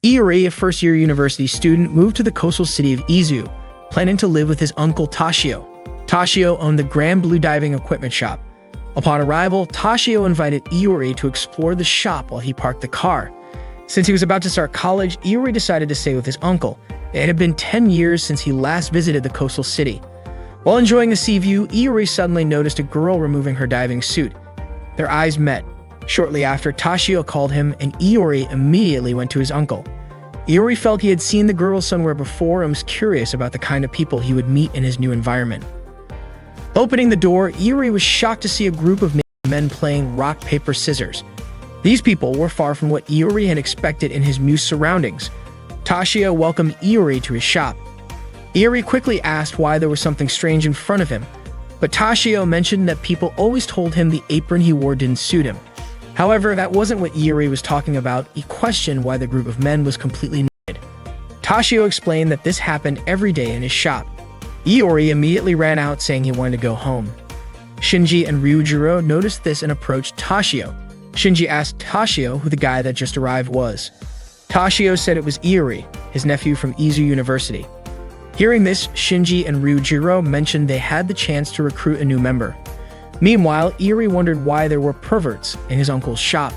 Iori, a first-year university student, moved to the coastal city of Izu, planning to live with his uncle Tashio. Tashio owned the Grand Blue diving equipment shop. Upon arrival, Tashio invited Iori to explore the shop while he parked the car. Since he was about to start college, Iori decided to stay with his uncle. It had been 10 years since he last visited the coastal city. While enjoying the sea view, Iori suddenly noticed a girl removing her diving suit. Their eyes met. Shortly after, Tashio called him, and Iori immediately went to his uncle. Iori felt he had seen the girl somewhere before and was curious about the kind of people he would meet in his new environment. Opening the door, Iori was shocked to see a group of men playing rock, paper, scissors. These people were far from what Iori had expected in his new surroundings. Tashio welcomed Iori to his shop. Iori quickly asked why there was something strange in front of him, but Tashio mentioned that people always told him the apron he wore didn't suit him. However, that wasn't what Iori was talking about. He questioned why the group of men was completely naked. Tashio explained that this happened every day in his shop. Iori immediately ran out saying he wanted to go home. Shinji and Ryujiro noticed this and approached Tashio. Shinji asked Tashio who the guy that just arrived was. Tashio said it was Iori, his nephew from Izu University. Hearing this, Shinji and Ryujiro mentioned they had the chance to recruit a new member. Meanwhile, Iori wondered why there were perverts in his uncle's shop.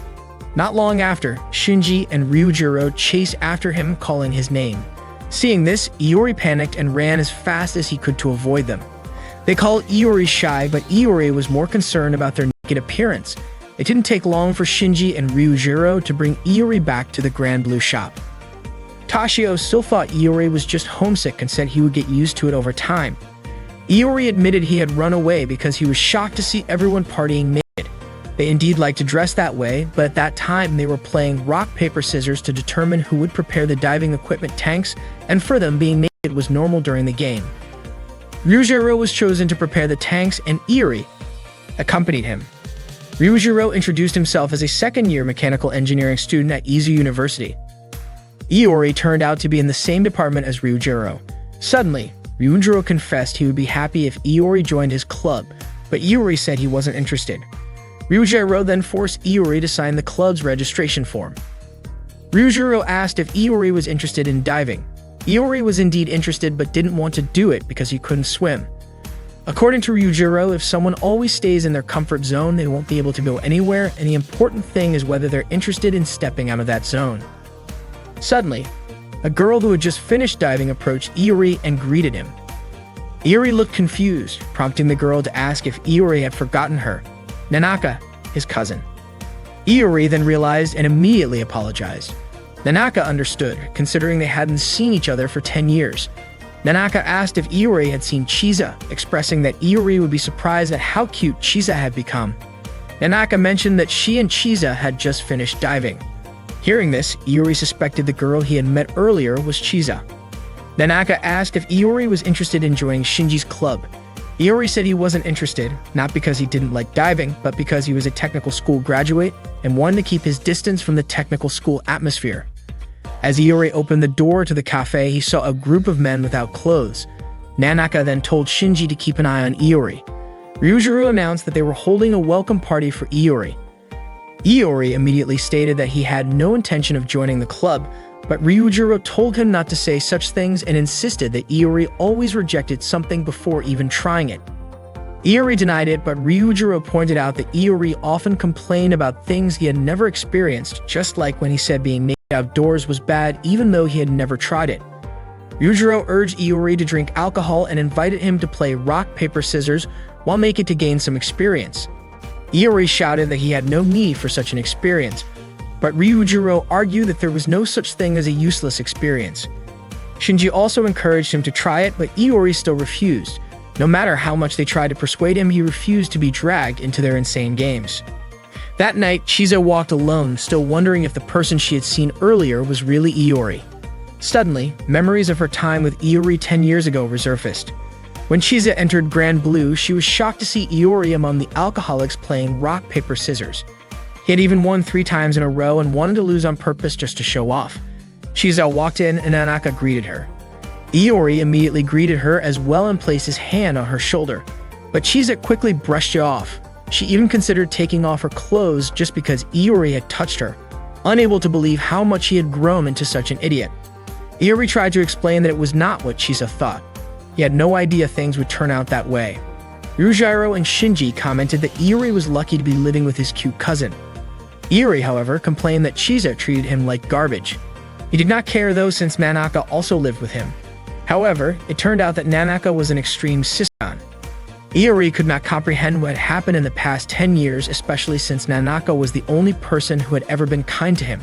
Not long after, Shinji and Ryujiro chased after him, calling his name. Seeing this, Iori panicked and ran as fast as he could to avoid them. They called Iori shy, but Iori was more concerned about their naked appearance. It didn't take long for Shinji and Ryujiro to bring Iori back to the Grand Blue shop. Tashio still thought Iori was just homesick and said he would get used to it over time. Iori admitted he had run away because he was shocked to see everyone partying naked. They indeed liked to dress that way, but at that time they were playing rock, paper, scissors to determine who would prepare the diving equipment tanks, and for them, being naked was normal during the game. Ryujiro was chosen to prepare the tanks, and Iori accompanied him. Ryujiro introduced himself as a second-year mechanical engineering student at Izu University. Iori turned out to be in the same department as Ryujiro. Suddenly, Ryujiro confessed he would be happy if Iori joined his club, but Iori said he wasn't interested. Ryujiro then forced Iori to sign the club's registration form. Ryujiro asked if Iori was interested in diving. Iori was indeed interested but didn't want to do it because he couldn't swim. According to Ryujiro, if someone always stays in their comfort zone, they won't be able to go anywhere, and the important thing is whether they're interested in stepping out of that zone. Suddenly, a girl who had just finished diving approached Iori and greeted him. Iori looked confused, prompting the girl to ask if Iori had forgotten her. Nanaka, his cousin. Iori then realized and immediately apologized. Nanaka understood, considering they hadn't seen each other for 10 years. Nanaka asked if Iori had seen Chisa, expressing that Iori would be surprised at how cute Chisa had become. Nanaka mentioned that she and Chisa had just finished diving. Hearing this, Iori suspected the girl he had met earlier was Chisa. Nanaka asked if Iori was interested in joining Shinji's club. Iori said he wasn't interested, not because he didn't like diving, but because he was a technical school graduate and wanted to keep his distance from the technical school atmosphere. As Iori opened the door to the cafe, he saw a group of men without clothes. Nanaka then told Shinji to keep an eye on Iori. Ryujiro announced that they were holding a welcome party for Iori. Iori immediately stated that he had no intention of joining the club, but Ryujiro told him not to say such things and insisted that Iori always rejected something before even trying it. Iori denied it, but Ryujiro pointed out that Iori often complained about things he had never experienced, just like when he said being naked outdoors was bad even though he had never tried it. Ryujiro urged Iori to drink alcohol and invited him to play rock, paper, scissors while making to gain some experience. Iori shouted that he had no need for such an experience, but Ryujiro argued that there was no such thing as a useless experience. Shinji also encouraged him to try it, but Iori still refused. No matter how much they tried to persuade him, he refused to be dragged into their insane games. That night, Chisa walked alone, still wondering if the person she had seen earlier was really Iori. Suddenly, memories of her time with Iori 10 years ago resurfaced. When Chisa entered Grand Blue, she was shocked to see Iori among the alcoholics playing rock, paper, scissors. He had even won 3 times in a row and wanted to lose on purpose just to show off. Chisa walked in and Nanaka greeted her. Iori immediately greeted her as well and placed his hand on her shoulder, but Chisa quickly brushed it off. She even considered taking off her clothes just because Iori had touched her. unable to believe how much he had grown into such an idiot. Iori tried to explain that it was not what Chisa thought. He had no idea things would turn out that way. Ryujiro and Shinji commented that Iori was lucky to be living with his cute cousin. Iori, however, complained that Chisa treated him like garbage. He did not care though, since Nanaka also lived with him. However, it turned out that Nanaka was an extreme siscon. Iori could not comprehend what had happened in the past 10 years, especially since Nanaka was the only person who had ever been kind to him.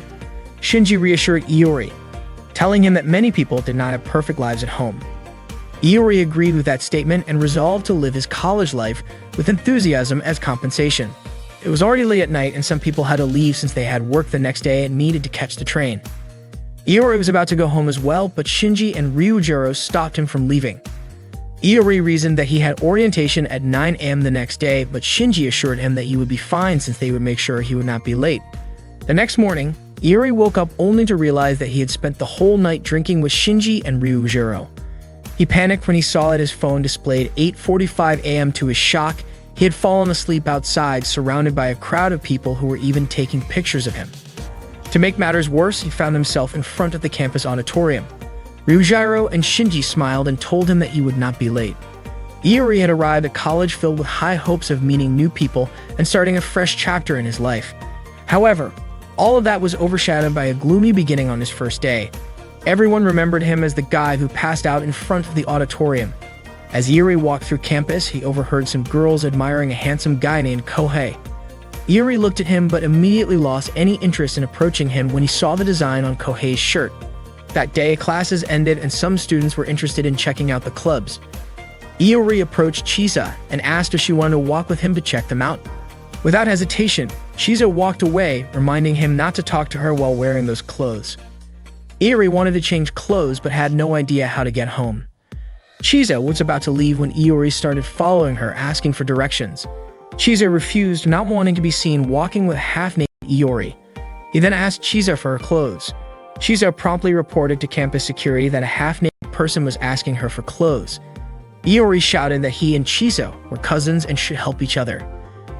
Shinji reassured Iori, telling him that many people did not have perfect lives at home. Iori agreed with that statement and resolved to live his college life with enthusiasm as compensation. It was already late at night and some people had to leave since they had work the next day and needed to catch the train. Iori was about to go home as well, but Shinji and Ryujiro stopped him from leaving. Iori reasoned that he had orientation at 9 a.m. the next day, but Shinji assured him that he would be fine since they would make sure he would not be late. The next morning, Iori woke up only to realize that he had spent the whole night drinking with Shinji and Ryujiro. He panicked when he saw that his phone displayed 8:45 a.m. To his shock, he had fallen asleep outside, surrounded by a crowd of people who were even taking pictures of him. To make matters worse, he found himself in front of the campus auditorium. Ryujiro and Shinji smiled and told him that he would not be late. Iori had arrived at college filled with high hopes of meeting new people and starting a fresh chapter in his life. However, all of that was overshadowed by a gloomy beginning on his first day. Everyone remembered him as the guy who passed out in front of the auditorium. As Iori walked through campus, he overheard some girls admiring a handsome guy named Kohei. Iori looked at him but immediately lost any interest in approaching him when he saw the design on Kohei's shirt. That day, classes ended and some students were interested in checking out the clubs. Iori approached Chisa and asked if she wanted to walk with him to check them out. Without hesitation, Chisa walked away, reminding him not to talk to her while wearing those clothes. Iori wanted to change clothes but had no idea how to get home. Chisa was about to leave when Iori started following her, asking for directions. Chisa refused, not wanting to be seen walking with half-naked Iori. He then asked Chisa for her clothes. Chisa promptly reported to campus security that a half-naked person was asking her for clothes. Iori shouted that he and Chisa were cousins and should help each other.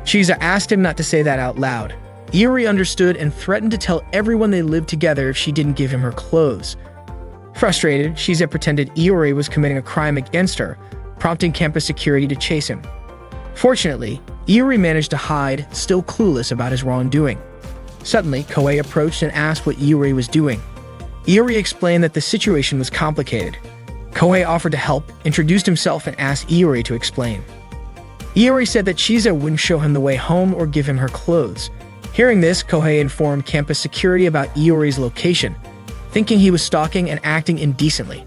Chisa asked him not to say that out loud. Iori understood and threatened to tell everyone they lived together if she didn't give him her clothes. Frustrated, Chisa pretended Iori was committing a crime against her, prompting campus security to chase him. Fortunately, Iori managed to hide, still clueless about his wrongdoing. Suddenly, Kohei approached and asked what Iori was doing. Iori explained that the situation was complicated. Kohei offered to help, introduced himself, and asked Iori to explain. Iori said that Chisa wouldn't show him the way home or give him her clothes. Hearing this, Kohei informed campus security about Iori's location, thinking he was stalking and acting indecently.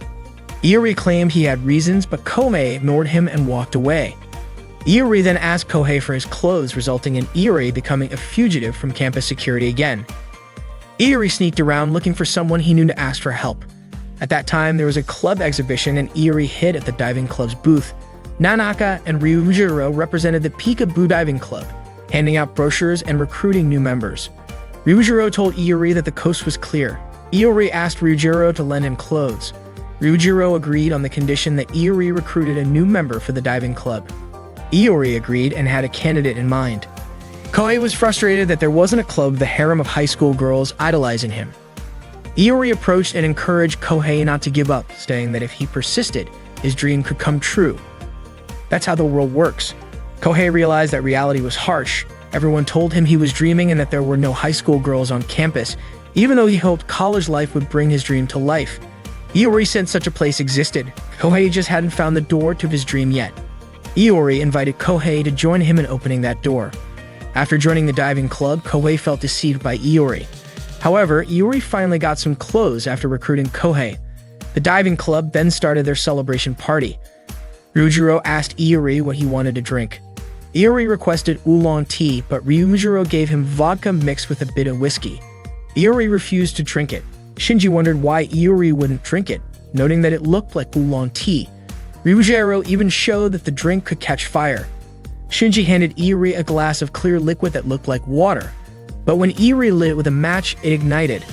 Iori claimed he had reasons, but Kohei ignored him and walked away. Iori then asked Kohei for his clothes, resulting in Iori becoming a fugitive from campus security again. Iori sneaked around looking for someone he knew to ask for help. At that time, there was a club exhibition and Iori hid at the diving club's booth. Nanaka and Ryujiro represented the Peekaboo Diving Club, handing out brochures and recruiting new members. Ryujiro told Iori that the coast was clear. Iori asked Ryujiro to lend him clothes. Ryujiro agreed on the condition that Iori recruited a new member for the diving club. Iori agreed and had a candidate in mind. Kohei was frustrated that there wasn't a club with a harem of high school girls idolizing him. Iori approached and encouraged Kohei not to give up, saying that if he persisted, his dream could come true. That's how the world works. Kohei realized that reality was harsh. Everyone told him he was dreaming and that there were no high school girls on campus, even though he hoped college life would bring his dream to life. Iori said such a place existed. Kohei just hadn't found the door to his dream yet. Iori invited Kohei to join him in opening that door. After joining the diving club, Kohei felt deceived by Iori. However, Iori finally got some clothes after recruiting Kohei. The diving club then started their celebration party. Ryujiro asked Iori what he wanted to drink. Iori requested oolong tea, but Ryujiro gave him vodka mixed with a bit of whiskey. Iori refused to drink it. Shinji wondered why Iori wouldn't drink it, noting that it looked like oolong tea. Ryujiro even showed that the drink could catch fire. Shinji handed Iori a glass of clear liquid that looked like water, but when Iori lit it with a match, it ignited.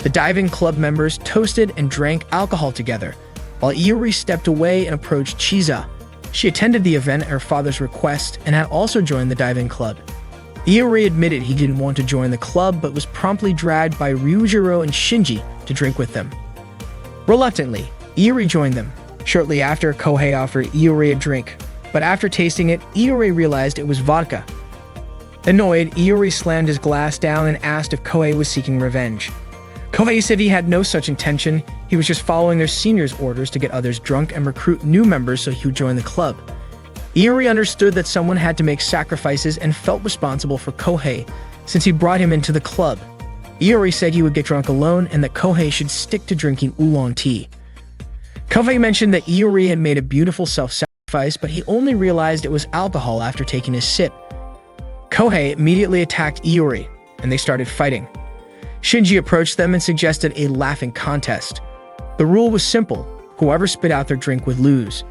The diving club members toasted and drank alcohol together, while Iori stepped away and approached Chisa. She attended the event at her father's request and had also joined the diving club. Iori admitted he didn't want to join the club but was promptly dragged by Ryujiro and Shinji to drink with them. Reluctantly, Iori joined them. Shortly after, Kohei offered Iori a drink, but after tasting it, Iori realized it was vodka. Annoyed, Iori slammed his glass down and asked if Kohei was seeking revenge. Kohei said he had no such intention, he was just following their seniors' orders to get others drunk and recruit new members so he would join the club. Iori understood that someone had to make sacrifices and felt responsible for Kohei since he brought him into the club. Iori said he would get drunk alone and that Kohei should stick to drinking oolong tea. Kohei mentioned that Iori had made a beautiful self-sacrifice, but he only realized it was alcohol after taking a sip. Kohei immediately attacked Iori, and they started fighting. Shinji approached them and suggested a laughing contest. The rule was simple: whoever spit out their drink would lose.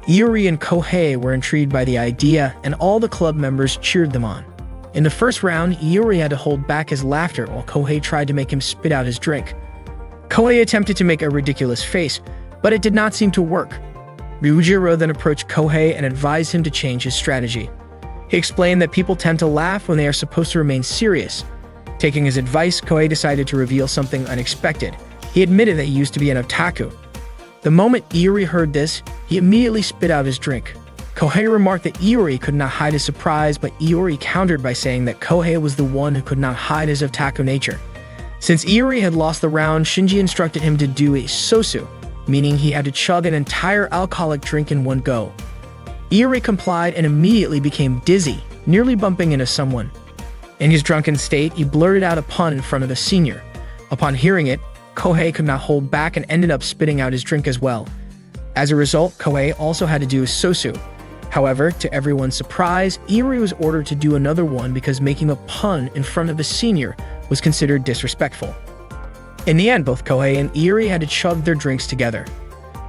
Iori and Kohei were intrigued by the idea, and all the club members cheered them on. In the first round, Iori had to hold back his laughter while Kohei tried to make him spit out his drink. Kohei attempted to make a ridiculous face, but it did not seem to work. Ryujiro then approached Kohei and advised him to change his strategy. He explained that people tend to laugh when they are supposed to remain serious. Taking his advice, Kohei decided to reveal something unexpected. He admitted that he used to be an otaku. The moment Iori heard this, he immediately spit out his drink. Kohei remarked that Iori could not hide his surprise, but Iori countered by saying that Kohei was the one who could not hide his otaku nature. Since Iori had lost the round, Shinji instructed him to do a sosu, meaning he had to chug an entire alcoholic drink in one go. Iori complied and immediately became dizzy, nearly bumping into someone. In his drunken state, he blurted out a pun in front of a senior. Upon hearing it, Kohei could not hold back and ended up spitting out his drink as well. As a result, Kohei also had to do a sosu. However, to everyone's surprise, Iori was ordered to do another one because making a pun in front of a senior was considered disrespectful. In the end, both Kohei and Iori had to chug their drinks together.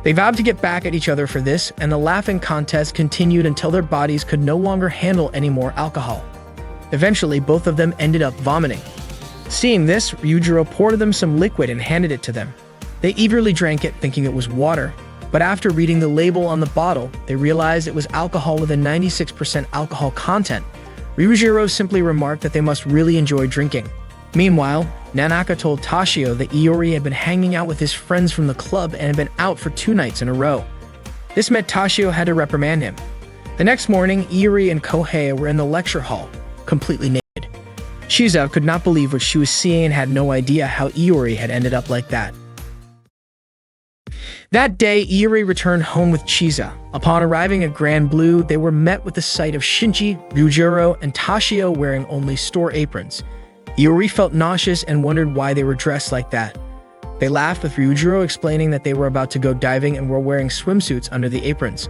They vowed to get back at each other for this, and the laughing contest continued until their bodies could no longer handle any more alcohol. Eventually, both of them ended up vomiting. Seeing this, Ryujiro poured them some liquid and handed it to them. They eagerly drank it, thinking it was water, but after reading the label on the bottle, they realized it was alcohol with a 96% alcohol content. Ryujiro simply remarked that they must really enjoy drinking. Meanwhile, Nanaka told Tashio that Iori had been hanging out with his friends from the club and had been out for 2 nights in a row. This meant Tashio had to reprimand him. The next morning, Iori and Kohei were in the lecture hall, completely naked. Shiza could not believe what she was seeing and had no idea how Iori had ended up like that. That day, Iori returned home with Chiza. Upon arriving at Grand Blue, they were met with the sight of Shinji, Ryujiro, and Tashio wearing only store aprons. Iori felt nauseous and wondered why they were dressed like that. They laughed with Ryujiro, explaining that they were about to go diving and were wearing swimsuits under the aprons.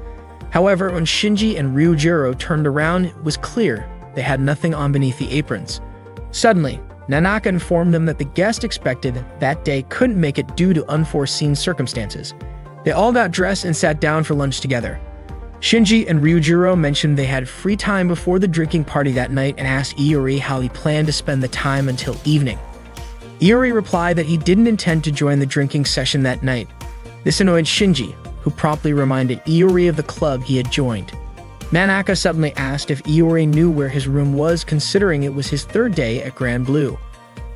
However, when Shinji and Ryujiro turned around, it was clear they had nothing on beneath the aprons. Suddenly, Nanaka informed them that the guest expected that day couldn't make it due to unforeseen circumstances. They all got dressed and sat down for lunch together. Shinji and Ryujiro mentioned they had free time before the drinking party that night and asked Iori how he planned to spend the time until evening. Iori replied that he didn't intend to join the drinking session that night. This annoyed Shinji, who promptly reminded Iori of the club he had joined. Nanaka suddenly asked if Iori knew where his room was, considering it was his 3rd day at Grand Blue.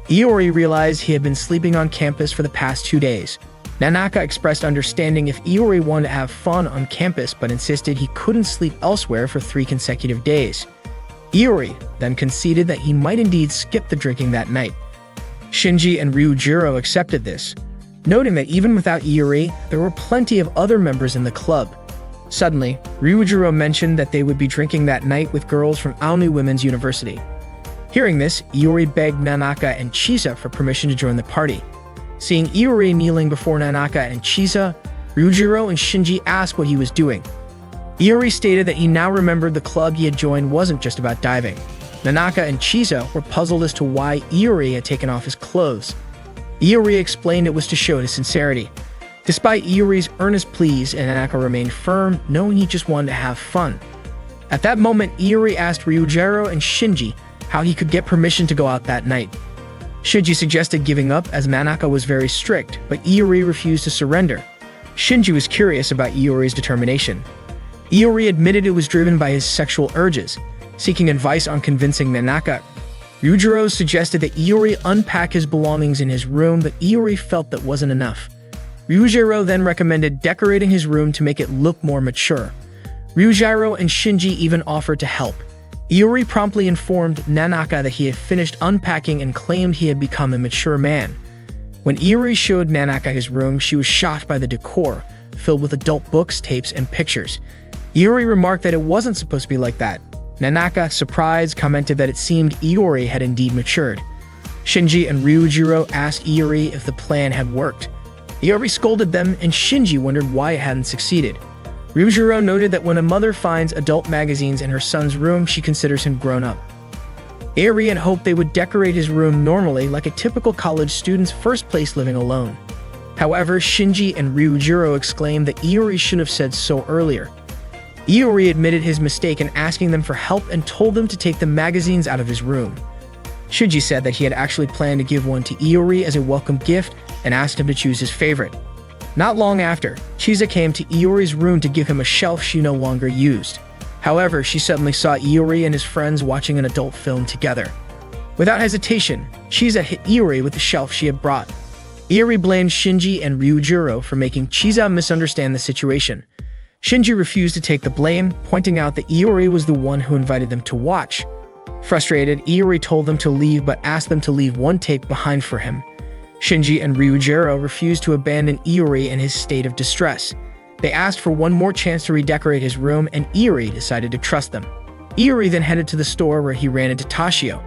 Iori realized he had been sleeping on campus for the past 2 days. Nanaka expressed understanding if Iori wanted to have fun on campus but insisted he couldn't sleep elsewhere for 3 consecutive days. Iori then conceded that he might indeed skip the drinking that night. Shinji and Ryujiro accepted this, noting that even without Iori, there were plenty of other members in the club. Suddenly, Ryujiro mentioned that they would be drinking that night with girls from Aonu Women's University. Hearing this, Iori begged Nanaka and Chiza for permission to join the party. Seeing Iori kneeling before Nanaka and Chiza, Ryujiro and Shinji asked what he was doing. Iori stated that he now remembered the club he had joined wasn't just about diving. Nanaka and Chiza were puzzled as to why Iori had taken off his clothes. Iori explained it was to show his sincerity. Despite Iori's earnest pleas, Nanaka remained firm, knowing he just wanted to have fun. At that moment, Iori asked Ryujiro and Shinji how he could get permission to go out that night. Shinji suggested giving up as Nanaka was very strict, but Iori refused to surrender. Shinji was curious about Iori's determination. Iori admitted it was driven by his sexual urges. Seeking advice on convincing Nanaka, Ryujiro suggested that Iori unpack his belongings in his room, but Iori felt that wasn't enough. Ryujiro then recommended decorating his room to make it look more mature. Ryujiro and Shinji even offered to help. Iori promptly informed Nanaka that he had finished unpacking and claimed he had become a mature man. When Iori showed Nanaka his room, she was shocked by the decor, filled with adult books, tapes, and pictures. Iori remarked that it wasn't supposed to be like that. Nanaka, surprised, commented that it seemed Iori had indeed matured. Shinji and Ryujiro asked Iori if the plan had worked. Iori scolded them, and Shinji wondered why it hadn't succeeded. Ryujiro noted that when a mother finds adult magazines in her son's room, she considers him grown up. Iori had hoped they would decorate his room normally, like a typical college student's first place living alone. However, Shinji and Ryujiro exclaimed that Iori should have said so earlier. Iori admitted his mistake in asking them for help and told them to take the magazines out of his room. Shinji said that he had actually planned to give one to Iori as a welcome gift and asked him to choose his favorite. Not long after, Chisa came to Iori's room to give him a shelf she no longer used. However, she suddenly saw Iori and his friends watching an adult film together. Without hesitation, Chisa hit Iori with the shelf she had brought. Iori blamed Shinji and Ryujiro for making Chisa misunderstand the situation. Shinji refused to take the blame, pointing out that Iori was the one who invited them to watch. Frustrated, Iori told them to leave but asked them to leave one tape behind for him. Shinji and Ryujiro refused to abandon Iori in his state of distress. They asked for one more chance to redecorate his room, and Iori decided to trust them. Iori then headed to the store where he ran into Toshio.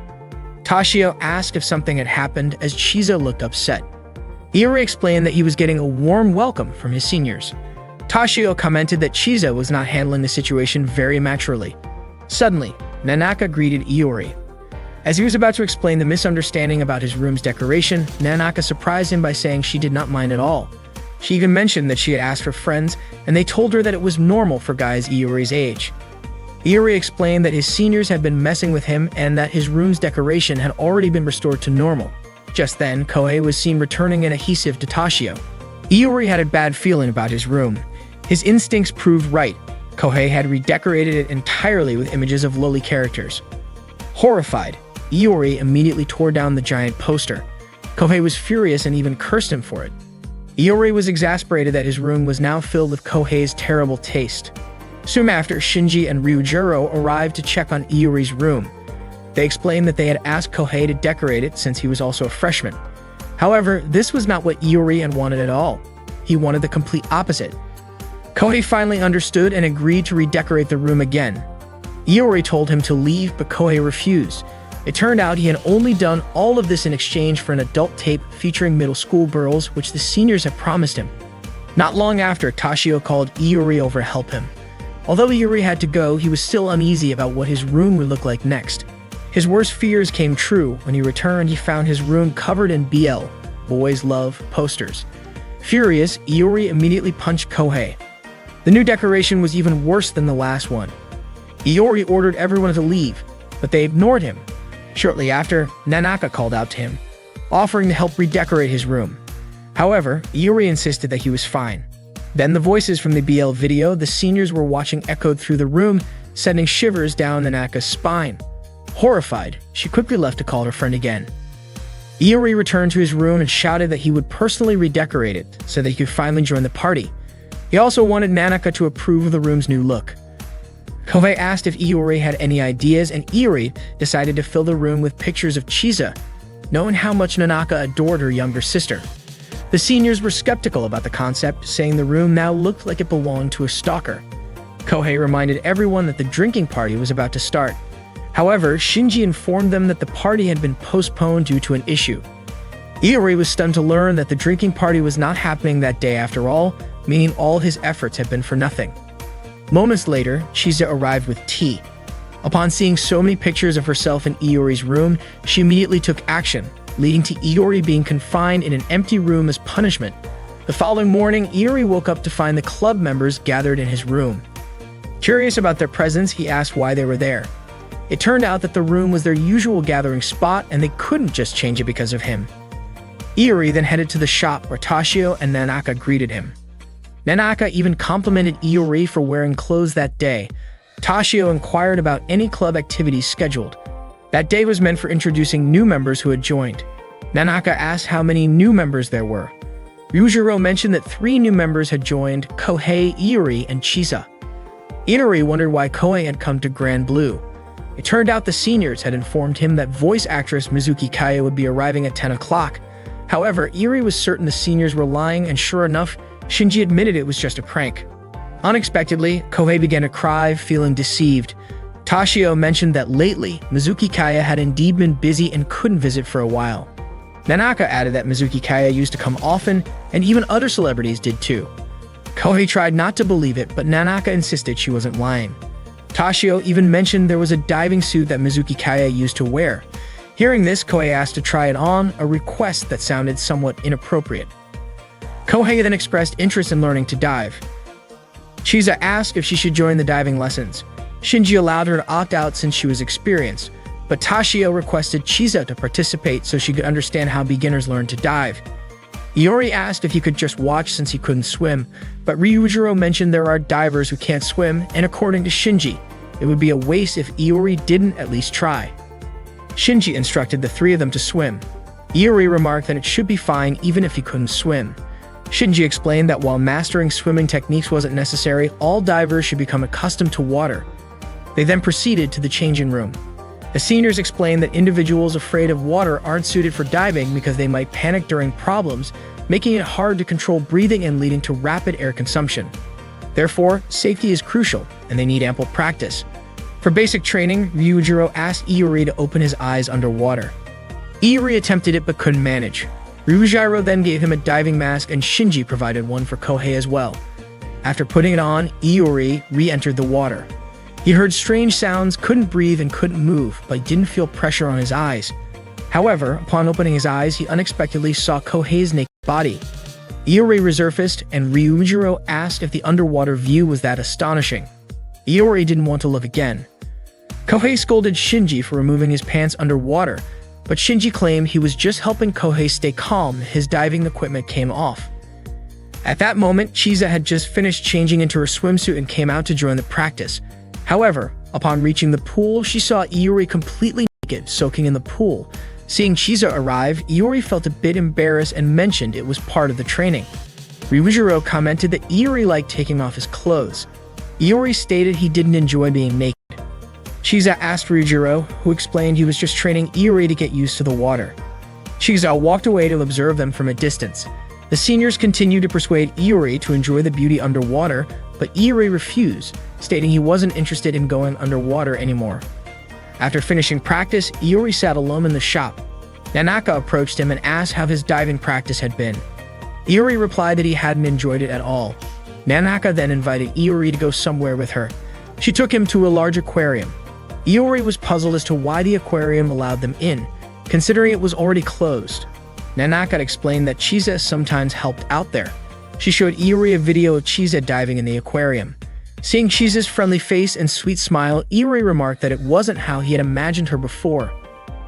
Toshio asked if something had happened as Chisa looked upset. Iori explained that he was getting a warm welcome from his seniors. Toshio commented that Chisa was not handling the situation very maturely. Suddenly, Nanaka greeted Iori. As he was about to explain the misunderstanding about his room's decoration, Nanaka surprised him by saying she did not mind at all. She even mentioned that she had asked for friends, and they told her that it was normal for guys Iori's age. Iori explained that his seniors had been messing with him and that his room's decoration had already been restored to normal. Just then, Kohei was seen returning an adhesive to Toshio. Iori had a bad feeling about his room. His instincts proved right. Kohei had redecorated it entirely with images of loli characters. Horrified, Iori immediately tore down the giant poster. Kohei was furious and even cursed him for it. Iori was exasperated that his room was now filled with Kohei's terrible taste. Soon after, Shinji and Ryujiro arrived to check on Iori's room. They explained that they had asked Kohei to decorate it since he was also a freshman. However, this was not what Iori had wanted at all. He wanted the complete opposite. Kohei finally understood and agreed to redecorate the room again. Iori told him to leave, but Kohei refused. It turned out he had only done all of this in exchange for an adult tape featuring middle school girls, which the seniors had promised him. Not long after, Toshio called Iori over to help him. Although Iori had to go, he was still uneasy about what his room would look like next. His worst fears came true. When he returned, he found his room covered in BL, Boys Love, posters. Furious, Iori immediately punched Kohei. The new decoration was even worse than the last one. Iori ordered everyone to leave, but they ignored him. Shortly after, Nanaka called out to him, offering to help redecorate his room. However, Iori insisted that he was fine. Then the voices from the BL video the seniors were watching echoed through the room, sending shivers down Nanaka's spine. Horrified, she quickly left to call her friend again. Iori returned to his room and shouted that he would personally redecorate it so that he could finally join the party. He also wanted Nanaka to approve of the room's new look. Kohei asked if Iori had any ideas, and Iori decided to fill the room with pictures of Chisa, knowing how much Nanaka adored her younger sister. The seniors were skeptical about the concept, saying the room now looked like it belonged to a stalker. Kohei reminded everyone that the drinking party was about to start. However, Shinji informed them that the party had been postponed due to an issue. Iori was stunned to learn that the drinking party was not happening that day after all, meaning all his efforts had been for nothing. Moments later, Chisa arrived with tea. Upon seeing so many pictures of herself in Iori's room, she immediately took action, leading to Iori being confined in an empty room as punishment. The following morning, Iori woke up to find the club members gathered in his room. Curious about their presence, he asked why they were there. It turned out that the room was their usual gathering spot and they couldn't just change it because of him. Iori then headed to the shop where Toshio and Nanaka greeted him. Nanaka even complimented Iori for wearing clothes that day. Toshio inquired about any club activities scheduled. That day was meant for introducing new members who had joined. Nanaka asked how many new members there were. Ryujiro mentioned that 3 new members had joined: Kohei, Iori, and Chisa. Iori wondered why Kohei had come to Grand Blue. It turned out the seniors had informed him that voice actress Mizuki Kaya would be arriving at 10 o'clock. However, Iori was certain the seniors were lying, and sure enough, Shinji admitted it was just a prank. Unexpectedly, Kohei began to cry, feeling deceived. Toshio mentioned that lately, Mizuki Kaya had indeed been busy and couldn't visit for a while. Nanaka added that Mizuki Kaya used to come often, and even other celebrities did too. Kohei tried not to believe it, but Nanaka insisted she wasn't lying. Toshio even mentioned there was a diving suit that Mizuki Kaya used to wear. Hearing this, Kohei asked to try it on, a request that sounded somewhat inappropriate. Kohei then expressed interest in learning to dive. Chisa asked if she should join the diving lessons. Shinji allowed her to opt out since she was experienced, but Toshio requested Chisa to participate so she could understand how beginners learn to dive. Iori asked if he could just watch since he couldn't swim, but Ryujiro mentioned there are divers who can't swim, and according to Shinji, it would be a waste if Iori didn't at least try. Shinji instructed the 3 of them to swim. Iori remarked that it should be fine even if he couldn't swim. Shinji explained that while mastering swimming techniques wasn't necessary, all divers should become accustomed to water. They then proceeded to the changing room. The seniors explained that individuals afraid of water aren't suited for diving because they might panic during problems, making it hard to control breathing and leading to rapid air consumption. Therefore, safety is crucial, and they need ample practice. For basic training, Ryujiro asked Iori to open his eyes underwater. Iori attempted it but couldn't manage. Ryujiro then gave him a diving mask, and Shinji provided one for Kohei as well. After putting it on, Iori re-entered the water. He heard strange sounds, couldn't breathe, and couldn't move, but didn't feel pressure on his eyes. However, upon opening his eyes, he unexpectedly saw Kohei's naked body. Iori resurfaced, and Ryujiro asked if the underwater view was that astonishing. Iori didn't want to look again. Kohei scolded Shinji for removing his pants underwater, but Shinji claimed he was just helping Kohei stay calm. His diving equipment came off. At that moment, Chisa had just finished changing into her swimsuit and came out to join the practice. However, upon reaching the pool, she saw Iori completely naked, soaking in the pool. Seeing Chisa arrive, Iori felt a bit embarrassed and mentioned it was part of the training. Ryujiro commented that Iori liked taking off his clothes. Iori stated he didn't enjoy being naked. Chisa asked Ryujiro, who explained he was just training Iori to get used to the water. Chisa walked away to observe them from a distance. The seniors continued to persuade Iori to enjoy the beauty underwater, but Iori refused, stating he wasn't interested in going underwater anymore. After finishing practice, Iori sat alone in the shop. Nanaka approached him and asked how his diving practice had been. Iori replied that he hadn't enjoyed it at all. Nanaka then invited Iori to go somewhere with her. She took him to a large aquarium. Iori was puzzled as to why the aquarium allowed them in, considering it was already closed. Nanaka explained that Chisa sometimes helped out there. She showed Iori a video of Chisa diving in the aquarium. Seeing Chisa's friendly face and sweet smile, Iori remarked that it wasn't how he had imagined her before.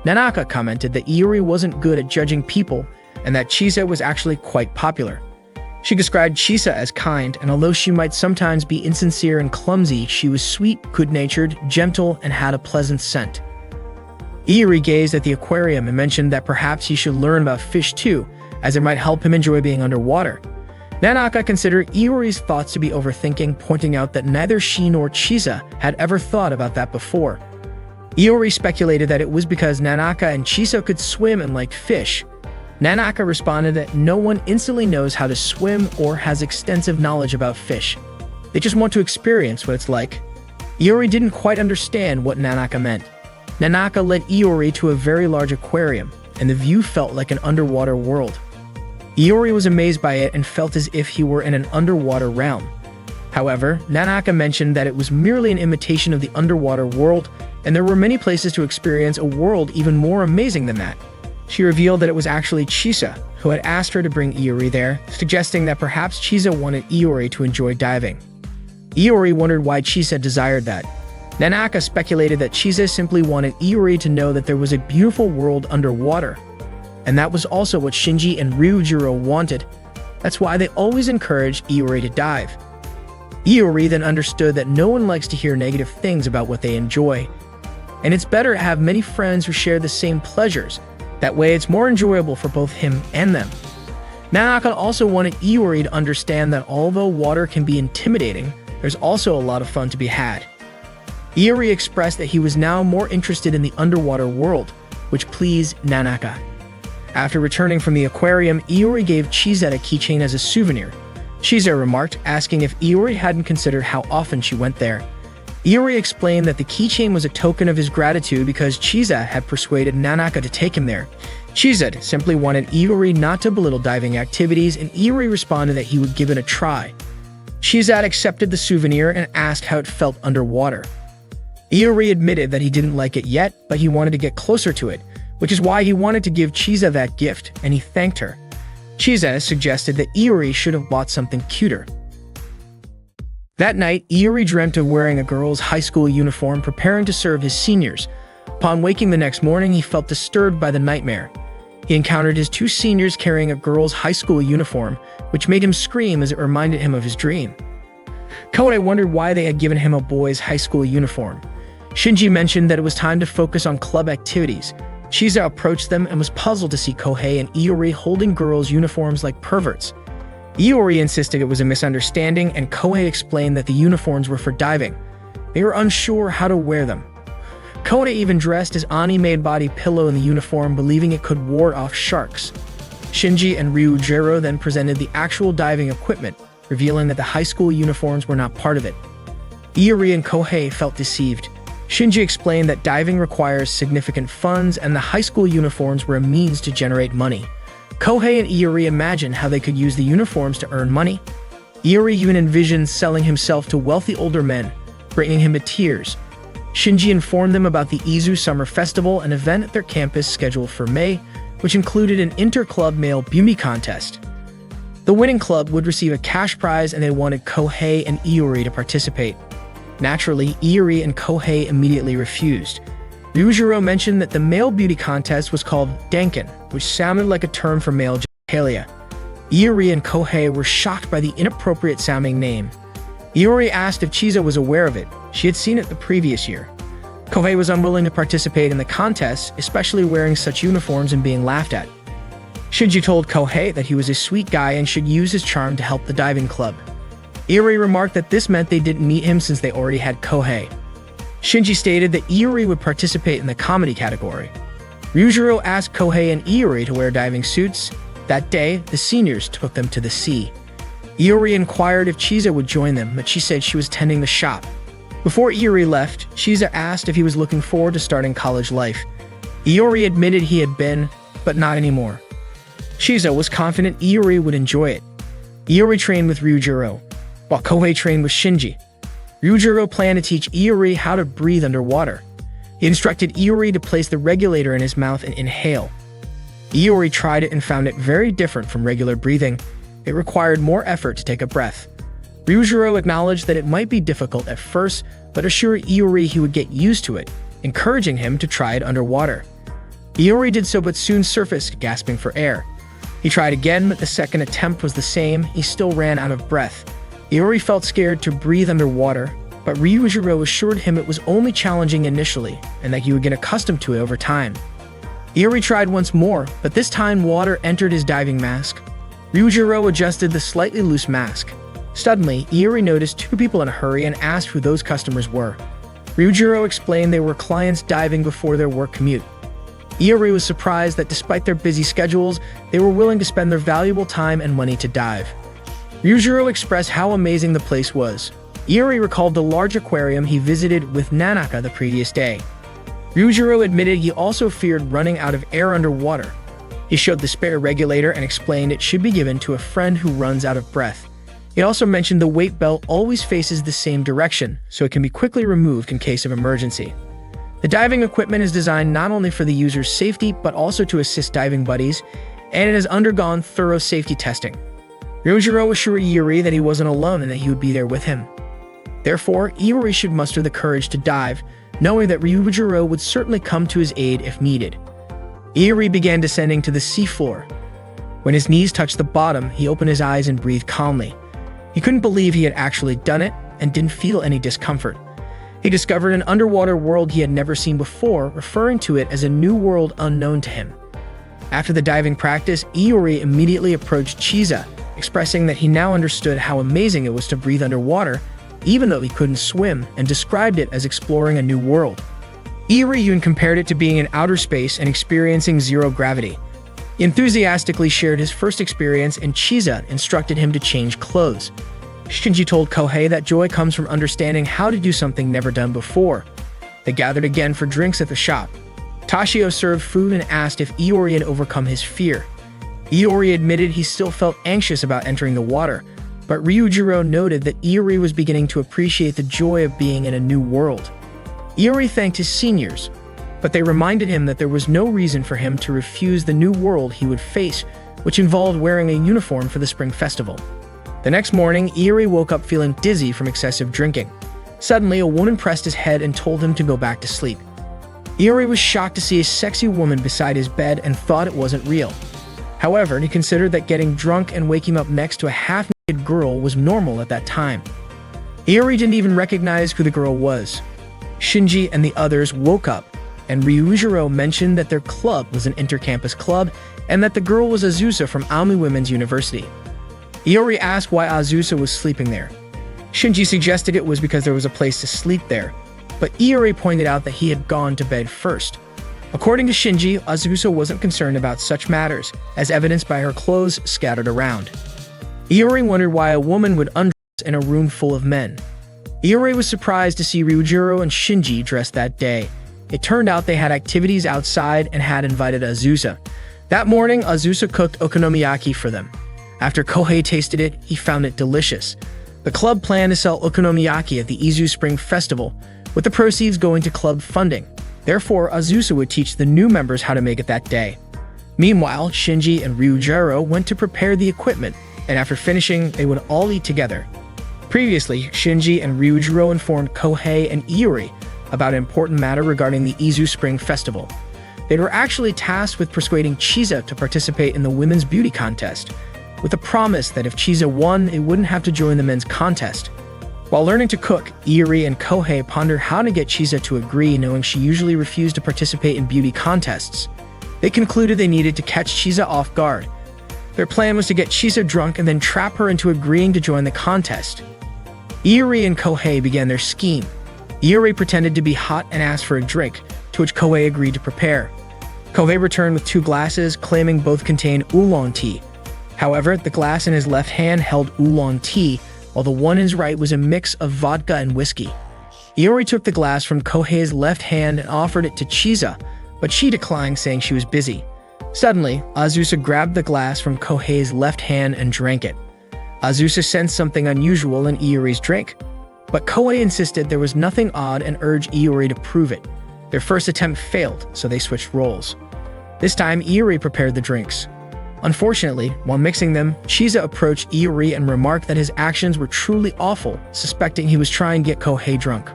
Nanaka commented that Iori wasn't good at judging people and that Chisa was actually quite popular. She described Chisa as kind, and although she might sometimes be insincere and clumsy, she was sweet, good-natured, gentle, and had a pleasant scent. Iori gazed at the aquarium and mentioned that perhaps he should learn about fish too, as it might help him enjoy being underwater. Nanaka considered Iori's thoughts to be overthinking, pointing out that neither she nor Chisa had ever thought about that before. Iori speculated that it was because Nanaka and Chisa could swim and liked fish. Nanaka responded that no one instantly knows how to swim or has extensive knowledge about fish. They just want to experience what it's like. Iori didn't quite understand what Nanaka meant. Nanaka led Iori to a very large aquarium, and the view felt like an underwater world. Iori was amazed by it and felt as if he were in an underwater realm. However, Nanaka mentioned that it was merely an imitation of the underwater world, and there were many places to experience a world even more amazing than that. She revealed that it was actually Chisa who had asked her to bring Iori there, suggesting that perhaps Chisa wanted Iori to enjoy diving. Iori wondered why Chisa desired that. Nanaka speculated that Chisa simply wanted Iori to know that there was a beautiful world underwater. And that was also what Shinji and Ryujiro wanted. That's why they always encouraged Iori to dive. Iori then understood that no one likes to hear negative things about what they enjoy, and it's better to have many friends who share the same pleasures. That way it's more enjoyable for both him and them. Nanaka also wanted Iori to understand that although water can be intimidating, there's also a lot of fun to be had. Iori expressed that he was now more interested in the underwater world, which pleased Nanaka. After returning from the aquarium, Iori gave Chizette a keychain as a souvenir. Chizette remarked, asking if Iori hadn't considered how often she went there. Iori explained that the keychain was a token of his gratitude because Chizette had persuaded Nanaka to take him there. Chizette simply wanted Iori not to belittle diving activities, and Iori responded that he would give it a try. Chizette accepted the souvenir and asked how it felt underwater. Iori admitted that he didn't like it yet, but he wanted to get closer to it, which is why he wanted to give Chizette that gift, and he thanked her. Chizette suggested that Iori should have bought something cuter. That night, Iori dreamt of wearing a girl's high school uniform preparing to serve his seniors. Upon waking the next morning, he felt disturbed by the nightmare. He encountered his two seniors carrying a girl's high school uniform, which made him scream as it reminded him of his dream. Kohei wondered why they had given him a boy's high school uniform. Shinji mentioned that it was time to focus on club activities. Chizette approached them and was puzzled to see Kohei and Iori holding girls' uniforms like perverts. Iori insisted it was a misunderstanding, and Kohei explained that the uniforms were for diving. They were unsure how to wear them. Kohei even dressed his Ani-made body pillow in the uniform, believing it could ward off sharks. Shinji and Ryujiro then presented the actual diving equipment, revealing that the high school uniforms were not part of it. Iori and Kohei felt deceived. Shinji explained that diving requires significant funds, and the high school uniforms were a means to generate money. Kohei and Iori imagined how they could use the uniforms to earn money. Iori even envisioned selling himself to wealthy older men, bringing him to tears. Shinji informed them about the Izu Summer Festival, an event at their campus scheduled for May, which included an inter-club male beauty contest. The winning club would receive a cash prize, and they wanted Kohei and Iori to participate. Naturally, Iori and Kohei immediately refused. Ryujiro mentioned that the male beauty contest was called Danken, which sounded like a term for male genitalia. Iori and Kohei were shocked by the inappropriate sounding name. Iori asked if Chizette was aware of it. She had seen it the previous year. Kohei was unwilling to participate in the contest, especially wearing such uniforms and being laughed at. Shinji told Kohei that he was a sweet guy and should use his charm to help the diving club. Iori remarked that this meant they didn't meet him since they already had Kohei. Shinji stated that Iori would participate in the comedy category. Ryujiro asked Kohei and Iori to wear diving suits. That day, the seniors took them to the sea. Iori inquired if Chizette would join them, but she said she was tending the shop. Before Iori left, Chizette asked if he was looking forward to starting college life. Iori admitted he had been, but not anymore. Chizette was confident Iori would enjoy it. Iori trained with Ryujiro, while Kohei trained with Shinji. Ryujiro planned to teach Iori how to breathe underwater. He instructed Iori to place the regulator in his mouth and inhale. Iori tried it and found it very different from regular breathing. It required more effort to take a breath. Ryujiro acknowledged that it might be difficult at first, but assured Iori he would get used to it, encouraging him to try it underwater. Iori did so but soon surfaced, gasping for air. He tried again, but the second attempt was the same. He still ran out of breath. Iori felt scared to breathe underwater, but Ryujiro assured him it was only challenging initially and that he would get accustomed to it over time. Iori tried once more, but this time water entered his diving mask. Ryujiro adjusted the slightly loose mask. Suddenly, Iori noticed two people in a hurry and asked who those customers were. Ryujiro explained they were clients diving before their work commute. Iori was surprised that despite their busy schedules, they were willing to spend their valuable time and money to dive. Ryujiro expressed how amazing the place was. Iori recalled the large aquarium he visited with Nanaka the previous day. Ryujiro admitted he also feared running out of air underwater. He showed the spare regulator and explained it should be given to a friend who runs out of breath. He also mentioned the weight belt always faces the same direction, so it can be quickly removed in case of emergency. The diving equipment is designed not only for the user's safety, but also to assist diving buddies, and it has undergone thorough safety testing. Ryujiro assured Iori that he wasn't alone and that he would be there with him. Therefore, Iori should muster the courage to dive, knowing that Ryujiro would certainly come to his aid if needed. Iori began descending to the seafloor. When his knees touched the bottom, he opened his eyes and breathed calmly. He couldn't believe he had actually done it and didn't feel any discomfort. He discovered an underwater world he had never seen before, referring to it as a new world unknown to him. After the diving practice, Iori immediately approached Chisa, expressing that he now understood how amazing it was to breathe underwater, even though he couldn't swim, and described it as exploring a new world. Iori even compared it to being in outer space and experiencing zero gravity. He enthusiastically shared his first experience, and Chisa instructed him to change clothes. Shinji told Kohei that joy comes from understanding how to do something never done before. They gathered again for drinks at the shop. Tashio served food and asked if Iori had overcome his fear. Iori admitted he still felt anxious about entering the water, but Ryujiro noted that Iori was beginning to appreciate the joy of being in a new world. Iori thanked his seniors, but they reminded him that there was no reason for him to refuse the new world he would face, which involved wearing a uniform for the Spring Festival. The next morning, Iori woke up feeling dizzy from excessive drinking. Suddenly, a woman pressed his head and told him to go back to sleep. Iori was shocked to see a sexy woman beside his bed and thought it wasn't real. However, he considered that getting drunk and waking up next to a half-naked girl was normal at that time. Iori didn't even recognize who the girl was. Shinji and the others woke up, and Ryujiro mentioned that their club was an inter-campus club and that the girl was Azusa from Aomui Women's University. Iori asked why Azusa was sleeping there. Shinji suggested it was because there was a place to sleep there, but Iori pointed out that he had gone to bed first. According to Shinji, Azusa wasn't concerned about such matters, as evidenced by her clothes scattered around. Iori wondered why a woman would undress in a room full of men. Iori was surprised to see Ryujiro and Shinji dressed that day. It turned out they had activities outside and had invited Azusa. That morning, Azusa cooked okonomiyaki for them. After Kohei tasted it, he found it delicious. The club planned to sell okonomiyaki at the Izu Spring Festival, with the proceeds going to club funding. Therefore, Azusa would teach the new members how to make it that day. Meanwhile, Shinji and Ryujiro went to prepare the equipment, and after finishing, they would all eat together. Previously, Shinji and Ryujiro informed Kohei and Iori about an important matter regarding the Izu Spring Festival. They were actually tasked with persuading Chisa to participate in the women's beauty contest, with a promise that if Chisa won, it wouldn't have to join the men's contest. While learning to cook, Iori and Kohei pondered how to get Chisa to agree, knowing she usually refused to participate in beauty contests. They concluded they needed to catch Chisa off guard. Their plan was to get Chisa drunk and then trap her into agreeing to join the contest. Iori and Kohei began their scheme. Iori pretended to be hot and asked for a drink, to which Kohei agreed to prepare. Kohei returned with 2 glasses, claiming both contained oolong tea. However, the glass in his left hand held oolong tea, while the one in his right was a mix of vodka and whiskey. Iori took the glass from Kohei's left hand and offered it to Chisa, but she declined, saying she was busy. Suddenly, Azusa grabbed the glass from Kohei's left hand and drank it. Azusa sensed something unusual in Iori's drink, but Kohei insisted there was nothing odd and urged Iori to prove it. Their first attempt failed, so they switched roles. This time, Iori prepared the drinks. Unfortunately, while mixing them, Chisa approached Iori and remarked that his actions were truly awful, suspecting he was trying to get Kohei drunk.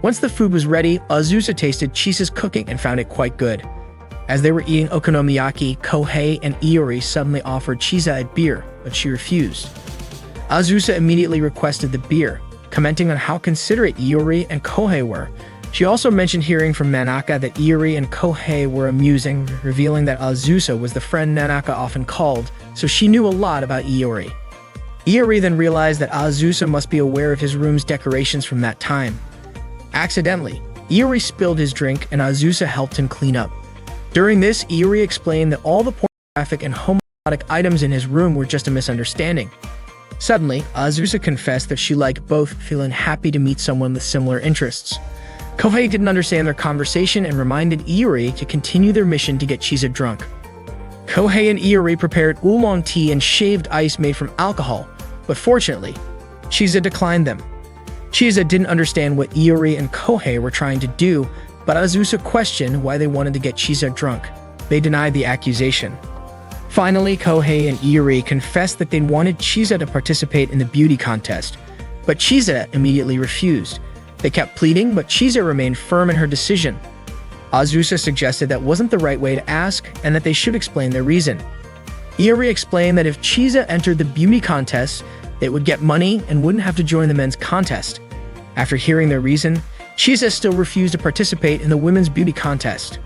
Once the food was ready, Azusa tasted Chisa's cooking and found it quite good. As they were eating okonomiyaki, Kohei and Iori suddenly offered Chisa a beer, but she refused. Azusa immediately requested the beer, commenting on how considerate Iori and Kohei were. She also mentioned hearing from Nanaka that Iori and Kohei were amusing, revealing that Azusa was the friend Nanaka often called, so she knew a lot about Iori. Iori then realized that Azusa must be aware of his room's decorations from that time. Accidentally, Iori spilled his drink and Azusa helped him clean up. During this, Iori explained that all the pornographic and homoerotic items in his room were just a misunderstanding. Suddenly, Azusa confessed that she liked both, feeling happy to meet someone with similar interests. Kohei didn't understand their conversation and reminded Iori to continue their mission to get Chisa drunk. Kohei and Iori prepared oolong tea and shaved ice made from alcohol, but fortunately, Chisa declined them. Chisa didn't understand what Iori and Kohei were trying to do, but Azusa questioned why they wanted to get Chisa drunk. They denied the accusation. Finally, Kohei and Iori confessed that they wanted Chisa to participate in the beauty contest, but Chisa immediately refused. They kept pleading, but Chisa remained firm in her decision. Azusa suggested that wasn't the right way to ask, and that they should explain their reason. Iori explained that if Chisa entered the beauty contest, They would get money and wouldn't have to join the men's contest. After hearing their reason, Chisa still refused to participate in the women's beauty contest.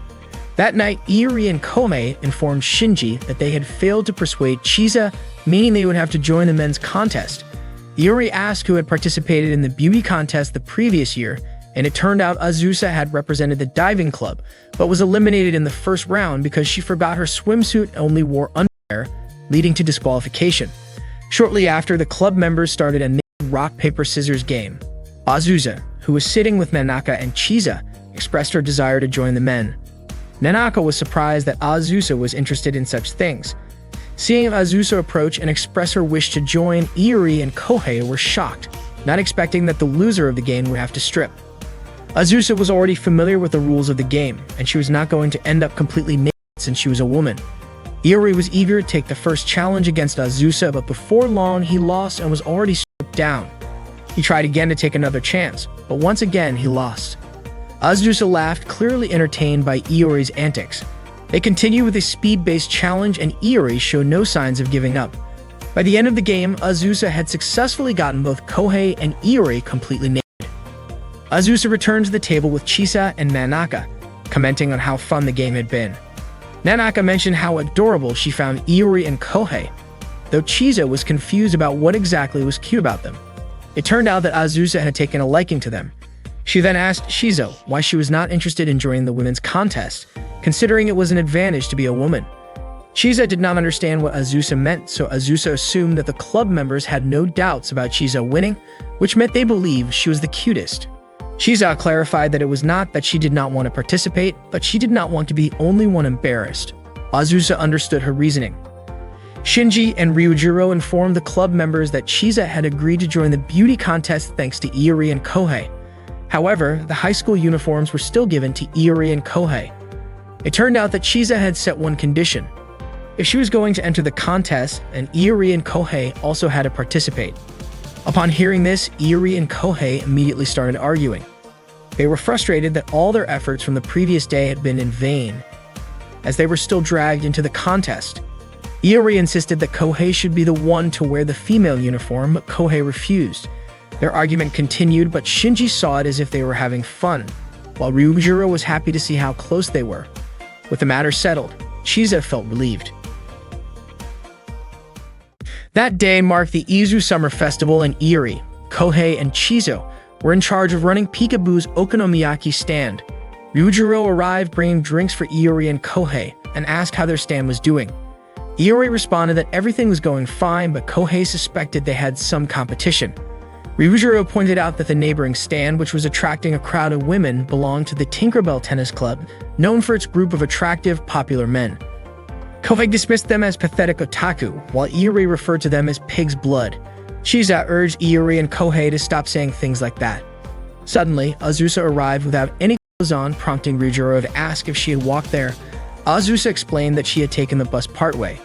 That night, Iori and Kohei informed Shinji that they had failed to persuade Chisa, meaning they would have to join the men's contest. Iori asked who had participated in the beauty contest the previous year, and it turned out Azusa had represented the diving club, but was eliminated in the first round because she forgot her swimsuit and only wore underwear, leading to disqualification. Shortly after, the club members started a naked rock-paper-scissors game. Azusa, who was sitting with Nanaka and Chisa, expressed her desire to join the men. Nanaka was surprised that Azusa was interested in such things. Seeing Azusa approach and express her wish to join, Iori and Kohei were shocked, not expecting that the loser of the game would have to strip. Azusa was already familiar with the rules of the game, and she was not going to end up completely naked since she was a woman. Iori was eager to take the first challenge against Azusa, but before long he lost and was already stripped down. He tried again to take another chance, but once again he lost. Azusa laughed, clearly entertained by Iori's antics. They continued with a speed-based challenge, and Iori showed no signs of giving up. By the end of the game, Azusa had successfully gotten both Kohei and Iori completely naked. Azusa returned to the table with Chisa and Nanaka, commenting on how fun the game had been. Nanaka mentioned how adorable she found Iori and Kohei, though Chisa was confused about what exactly was cute about them. It turned out that Azusa had taken a liking to them. She then asked Shizo why she was not interested in joining the women's contest, considering it was an advantage to be a woman. Chisa did not understand what Azusa meant, so Azusa assumed that the club members had no doubts about Chisa winning, which meant they believed she was the cutest. Chisa clarified that it was not that she did not want to participate, but she did not want to be the only one embarrassed. Azusa understood her reasoning. Shinji and Ryujiro informed the club members that Chisa had agreed to join the beauty contest thanks to Iori and Kohei. However, the high school uniforms were still given to Iori and Kohei. It turned out that Chisa had set one condition. If she was going to enter the contest, and Iori and Kohei also had to participate. Upon hearing this, Iori and Kohei immediately started arguing. They were frustrated that all their efforts from the previous day had been in vain, as they were still dragged into the contest. Iori insisted that Kohei should be the one to wear the female uniform, but Kohei refused. Their argument continued, but Shinji saw it as if they were having fun, while Ryujiro was happy to see how close they were. With the matter settled, Chisa felt relieved. That day marked the Izu Summer Festival, and Iori, Kohei, and Chizo were in charge of running Peekaboo's Okonomiyaki stand. Ryujiro arrived bringing drinks for Iori and Kohei and asked how their stand was doing. Iori responded that everything was going fine, but Kohei suspected they had some competition. Ryujiro pointed out that the neighboring stand, which was attracting a crowd of women, belonged to the Tinkerbell Tennis Club, known for its group of attractive, popular men. Kohei dismissed them as pathetic otaku, while Iori referred to them as pig's blood. Chisa urged Iori and Kohei to stop saying things like that. Suddenly, Azusa arrived without any clothes on, prompting Ryujiro to ask if she had walked there. Azusa explained that she had taken the bus partway.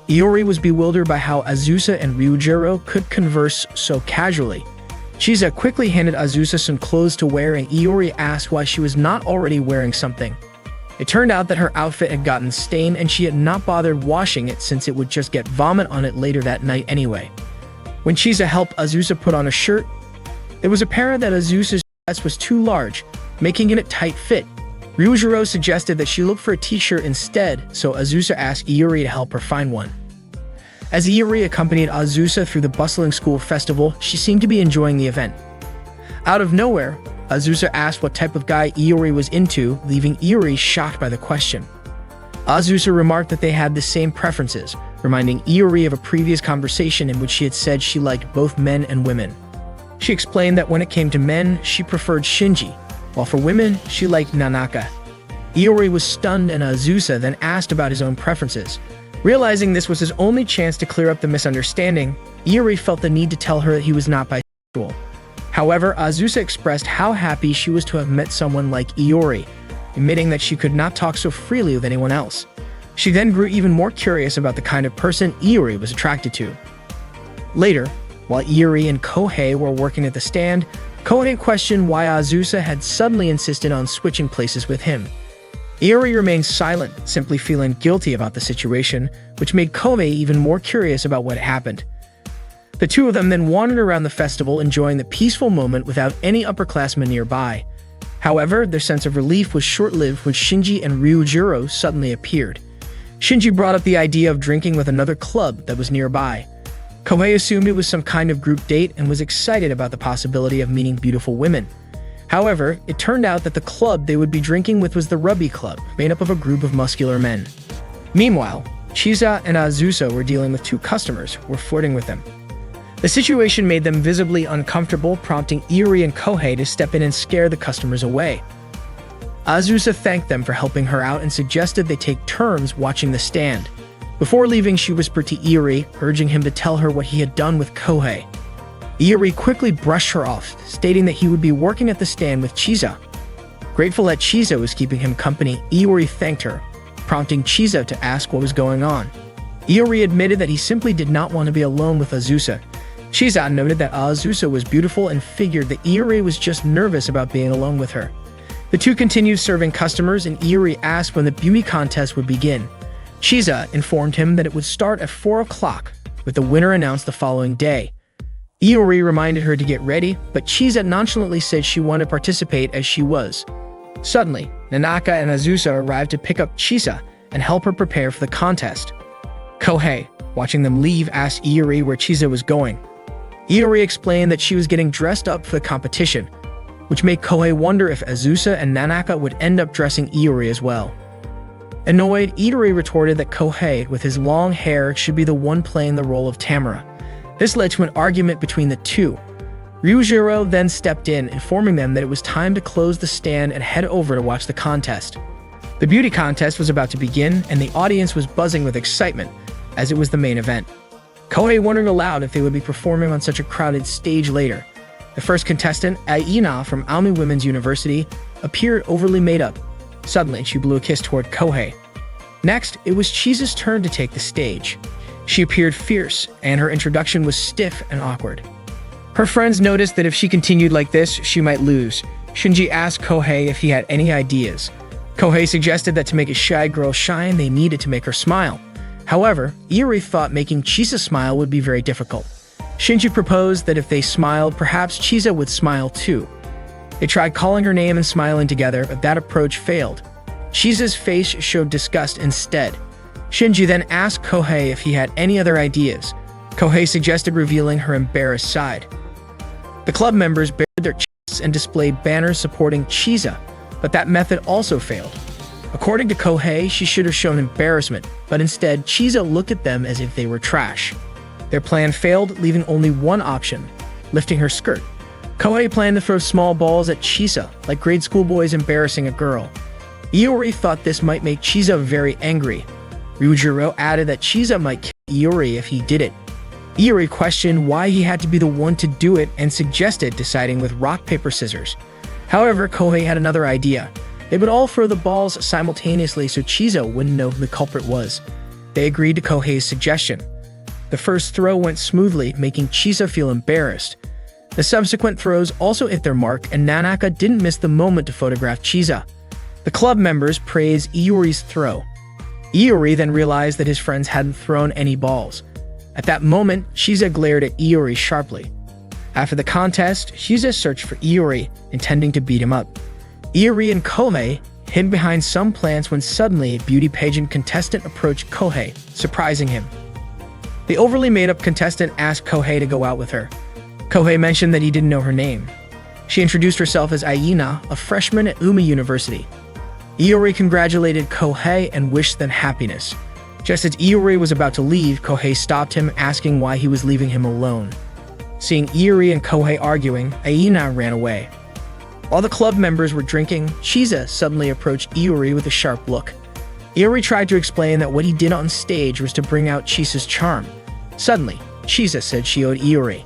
Iori was bewildered by how Azusa and Ryujiro could converse so casually. Chisa quickly handed Azusa some clothes to wear, and Iori asked why she was not already wearing something. It turned out that her outfit had gotten stained and she had not bothered washing it since it would just get vomit on it later that night anyway. When Chisa helped Azusa put on a shirt, it was apparent that Azusa's dress was too large, making it a tight fit. Ryujiro suggested that she look for a t-shirt instead, so Azusa asked Iori to help her find one. As Iori accompanied Azusa through the bustling school festival, she seemed to be enjoying the event. Out of nowhere, Azusa asked what type of guy Iori was into, leaving Iori shocked by the question. Azusa remarked that they had the same preferences, reminding Iori of a previous conversation in which she had said she liked both men and women. She explained that when it came to men, she preferred Shinji, while for women, she liked Nanaka. Iori was stunned, and Azusa then asked about his own preferences. Realizing this was his only chance to clear up the misunderstanding, Iori felt the need to tell her that he was not bisexual. However, Azusa expressed how happy she was to have met someone like Iori, admitting that she could not talk so freely with anyone else. She then grew even more curious about the kind of person Iori was attracted to. Later, while Iori and Kohei were working at the stand, Kohei questioned why Azusa had suddenly insisted on switching places with him. Iori remained silent, simply feeling guilty about the situation, which made Kohei even more curious about what happened. The two of them then wandered around the festival, enjoying the peaceful moment without any upperclassmen nearby. However, their sense of relief was short-lived when Shinji and Ryujiro suddenly appeared. Shinji brought up the idea of drinking with another club that was nearby. Kohei assumed it was some kind of group date and was excited about the possibility of meeting beautiful women. However, it turned out that the club they would be drinking with was the Rugby Club, made up of a group of muscular men. Meanwhile, Chisa and Azusa were dealing with two customers who were flirting with them. The situation made them visibly uncomfortable, prompting Iori and Kohei to step in and scare the customers away. Azusa thanked them for helping her out and suggested they take turns watching the stand. Before leaving, she whispered to Iori, urging him to tell her what he had done with Kohei. Iori quickly brushed her off, stating that he would be working at the stand with Chisa. Grateful that Chisa was keeping him company, Iori thanked her, prompting Chisa to ask what was going on. Iori admitted that he simply did not want to be alone with Azusa. Chisa noted that Azusa was beautiful and figured that Iori was just nervous about being alone with her. The two continued serving customers, and Iori asked when the beauty contest would begin. Chisa informed him that it would start at 4 o'clock, with the winner announced the following day. Iori reminded her to get ready, but Chisa nonchalantly said she wanted to participate as she was. Suddenly, Nanaka and Azusa arrived to pick up Chisa and help her prepare for the contest. Kohei, watching them leave, asked Iori where Chisa was going. Iori explained that she was getting dressed up for the competition, which made Kohei wonder if Azusa and Nanaka would end up dressing Iori as well. Annoyed, Iori retorted that Kohei, with his long hair, should be the one playing the role of Tamara. This led to an argument between the two. Ryujiro then stepped in, informing them that it was time to close the stand and head over to watch the contest. The beauty contest was about to begin, and the audience was buzzing with excitement, as it was the main event. Kohei wondered aloud if they would be performing on such a crowded stage later. The first contestant, Aina from Aomi Women's University, appeared overly made up. Suddenly, she blew a kiss toward Kohei. Next, it was Chisa's turn to take the stage. She appeared fierce, and her introduction was stiff and awkward. Her friends noticed that if she continued like this, she might lose. Shinji asked Kohei if he had any ideas. Kohei suggested that to make a shy girl shine, they needed to make her smile. However, Iori thought making Chisa smile would be very difficult. Shinji proposed that if they smiled, perhaps Chisa would smile too. They tried calling her name and smiling together, but that approach failed. Chisa's face showed disgust instead. Shinji then asked Kohei if he had any other ideas. Kohei suggested revealing her embarrassed side. The club members bared their chests and displayed banners supporting Chisa, but that method also failed. According to Kohei, she should have shown embarrassment, but instead, Chisa looked at them as if they were trash. Their plan failed, leaving only one option, lifting her skirt. Kohei planned to throw small balls at Chisa, like grade school boys embarrassing a girl. Iori thought this might make Chisa very angry. Ryujiro added that Chisa might kill Iori if he did it. Iori questioned why he had to be the one to do it and suggested deciding with rock, paper, scissors. However, Kohei had another idea. They would all throw the balls simultaneously so Chisa wouldn't know who the culprit was. They agreed to Kohei's suggestion. The first throw went smoothly, making Chisa feel embarrassed. The subsequent throws also hit their mark, and Nanaka didn't miss the moment to photograph Chisa. The club members praised Iori's throw. Iori then realized that his friends hadn't thrown any balls. At that moment, Chisa glared at Iori sharply. After the contest, Chisa searched for Iori, intending to beat him up. Iori and Kohei hid behind some plants when suddenly a beauty pageant contestant approached Kohei, surprising him. The overly made-up contestant asked Kohei to go out with her. Kohei mentioned that he didn't know her name. She introduced herself as Aina, a freshman at Umi University. Iori congratulated Kohei and wished them happiness. Just as Iori was about to leave, Kohei stopped him, asking why he was leaving him alone. Seeing Iori and Kohei arguing, Aina ran away. While the club members were drinking, Chisa suddenly approached Iori with a sharp look. Iori tried to explain that what he did on stage was to bring out Chisa's charm. Suddenly, Chisa said she owed Iori.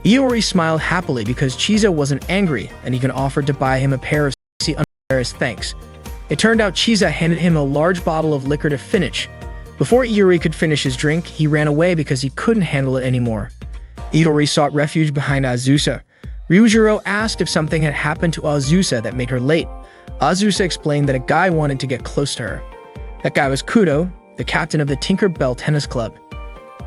Iori smiled happily because Chisa wasn't angry and even offered to buy him a pair of sexy underwear as thanks. It turned out Chisa handed him a large bottle of liquor to finish. Before Iori could finish his drink, he ran away because he couldn't handle it anymore. Iori sought refuge behind Azusa. Ryujiro asked if something had happened to Azusa that made her late. Azusa explained that a guy wanted to get close to her. That guy was Kudo, the captain of the Tinker Bell Tennis Club.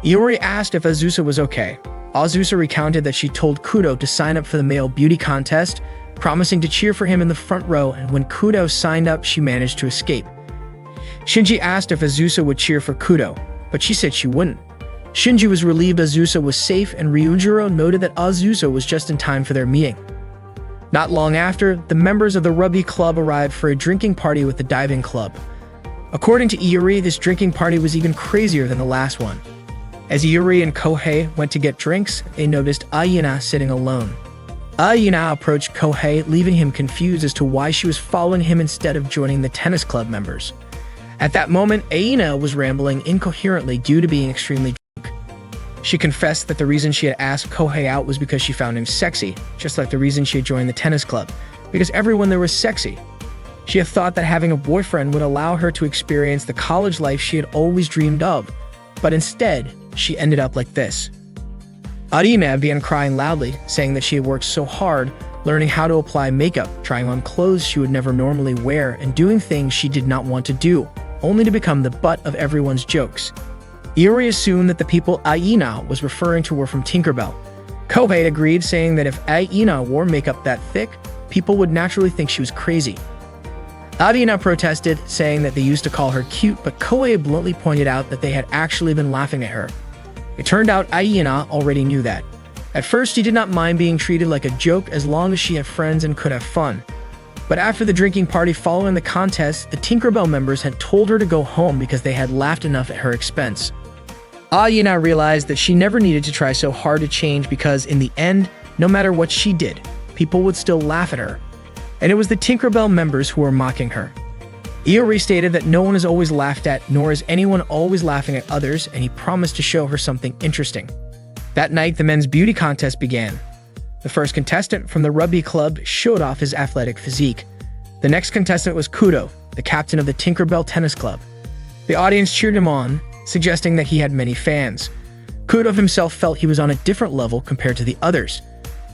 Iori asked if Azusa was okay. Azusa recounted that she told Kudo to sign up for the male beauty contest, promising to cheer for him in the front row, and when Kudo signed up, she managed to escape. Shinji asked if Azusa would cheer for Kudo, but she said she wouldn't. Shinji was relieved Azusa was safe, and Ryujiro noted that Azusa was just in time for their meeting. Not long after, the members of the Rugby Club arrived for a drinking party with the diving club. According to Iori, this drinking party was even crazier than the last one. As Iori and Kohei went to get drinks, they noticed Aina sitting alone. Aina approached Kohei, leaving him confused as to why she was following him instead of joining the tennis club members. At that moment, Aina was rambling incoherently due to being extremely drunk. She confessed that the reason she had asked Kohei out was because she found him sexy, just like the reason she had joined the tennis club, because everyone there was sexy. She had thought that having a boyfriend would allow her to experience the college life she had always dreamed of, but instead, she ended up like this. Arina began crying loudly, saying that she had worked so hard, learning how to apply makeup, trying on clothes she would never normally wear, and doing things she did not want to do, only to become the butt of everyone's jokes. Iori assumed that the people Aina was referring to were from Tinkerbell. Kohei agreed, saying that if Aina wore makeup that thick, people would naturally think she was crazy. Aina protested, saying that they used to call her cute, but Kohei bluntly pointed out that they had actually been laughing at her. It turned out Aina already knew that. At first, she did not mind being treated like a joke as long as she had friends and could have fun. But after the drinking party following the contest, the Tinkerbell members had told her to go home because they had laughed enough at her expense. Aina realized that she never needed to try so hard to change because, in the end, no matter what she did, people would still laugh at her. And it was the Tinkerbell members who were mocking her. Iori stated that no one is always laughed at, nor is anyone always laughing at others, and he promised to show her something interesting. That night, the men's beauty contest began. The first contestant from the Rugby Club showed off his athletic physique. The next contestant was Kudo, the captain of the Tinkerbell Tennis Club. The audience cheered him on, suggesting that he had many fans. Kudo himself felt he was on a different level compared to the others.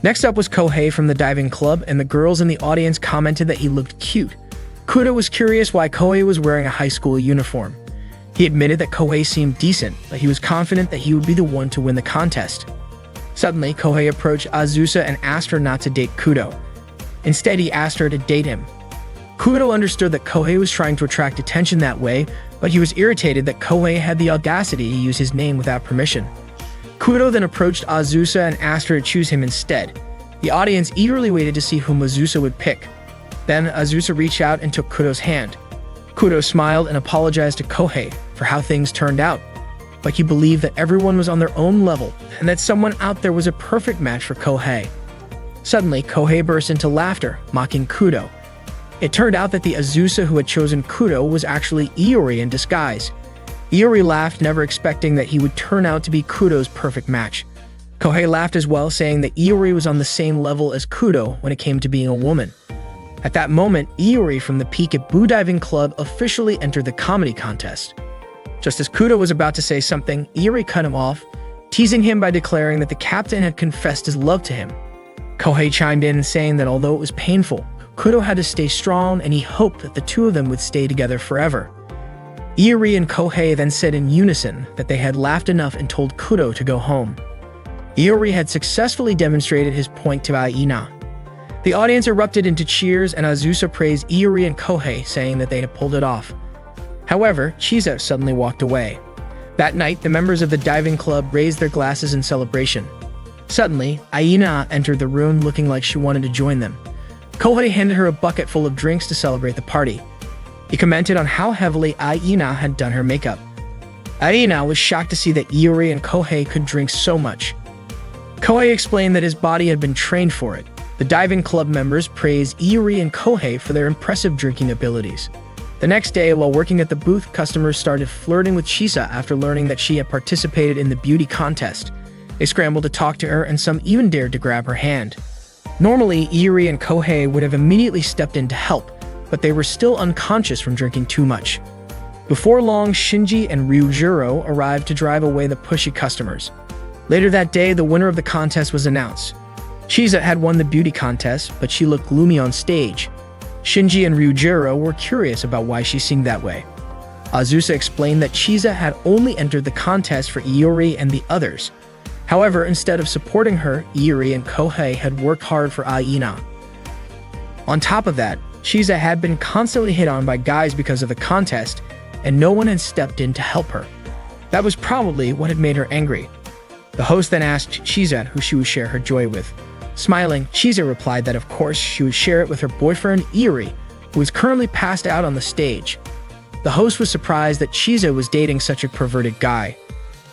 Next up was Kohei from the diving club, and the girls in the audience commented that he looked cute. Kudo was curious why Kohei was wearing a high school uniform. He admitted that Kohei seemed decent, but he was confident that he would be the one to win the contest. Suddenly, Kohei approached Azusa and asked her not to date Kudo. Instead, he asked her to date him. Kudo understood that Kohei was trying to attract attention that way, but he was irritated that Kohei had the audacity to use his name without permission. Kudo then approached Azusa and asked her to choose him instead. The audience eagerly waited to see whom Azusa would pick. Then Azusa reached out and took Kudo's hand. Kudo smiled and apologized to Kohei for how things turned out, like he believed that everyone was on their own level and that someone out there was a perfect match for Kohei. Suddenly, Kohei burst into laughter, mocking Kudo. It turned out that the Azusa who had chosen Kudo was actually Iori in disguise. Iori laughed, never expecting that he would turn out to be Kudo's perfect match. Kohei laughed as well, saying that Iori was on the same level as Kudo when it came to being a woman. At that moment, Iori from the Peek-a-Boo Diving Club officially entered the comedy contest. Just as Kudo was about to say something, Iori cut him off, teasing him by declaring that the captain had confessed his love to him. Kohei chimed in, saying that although it was painful, Kudo had to stay strong and he hoped that the two of them would stay together forever. Iori and Kohei then said in unison that they had laughed enough and told Kudo to go home. Iori had successfully demonstrated his point to Aina. The audience erupted into cheers and Azusa praised Iori and Kohei, saying that they had pulled it off. However, Chisa suddenly walked away. That night, the members of the diving club raised their glasses in celebration. Suddenly, Aina entered the room looking like she wanted to join them. Kohei handed her a bucket full of drinks to celebrate the party. He commented on how heavily Aina had done her makeup. Aina was shocked to see that Iori and Kohei could drink so much. Kohei explained that his body had been trained for it. The diving club members praised Iori and Kohei for their impressive drinking abilities. The next day, while working at the booth, customers started flirting with Chisa after learning that she had participated in the beauty contest. They scrambled to talk to her and some even dared to grab her hand. Normally, Iori and Kohei would have immediately stepped in to help, but they were still unconscious from drinking too much. Before long, Shinji and Ryujiro arrived to drive away the pushy customers. Later that day, the winner of the contest was announced. Chisa had won the beauty contest, but she looked gloomy on stage. Shinji and Ryujiro were curious about why she seemed that way. Azusa explained that Chisa had only entered the contest for Iori and the others. However, instead of supporting her, Iori and Kohei had worked hard for Aina. On top of that, Chisa had been constantly hit on by guys because of the contest, and no one had stepped in to help her. That was probably what had made her angry. The host then asked Chisa who she would share her joy with. Smiling, Chisa replied that of course she would share it with her boyfriend Iori, who was currently passed out on the stage. The host was surprised that Chisa was dating such a perverted guy.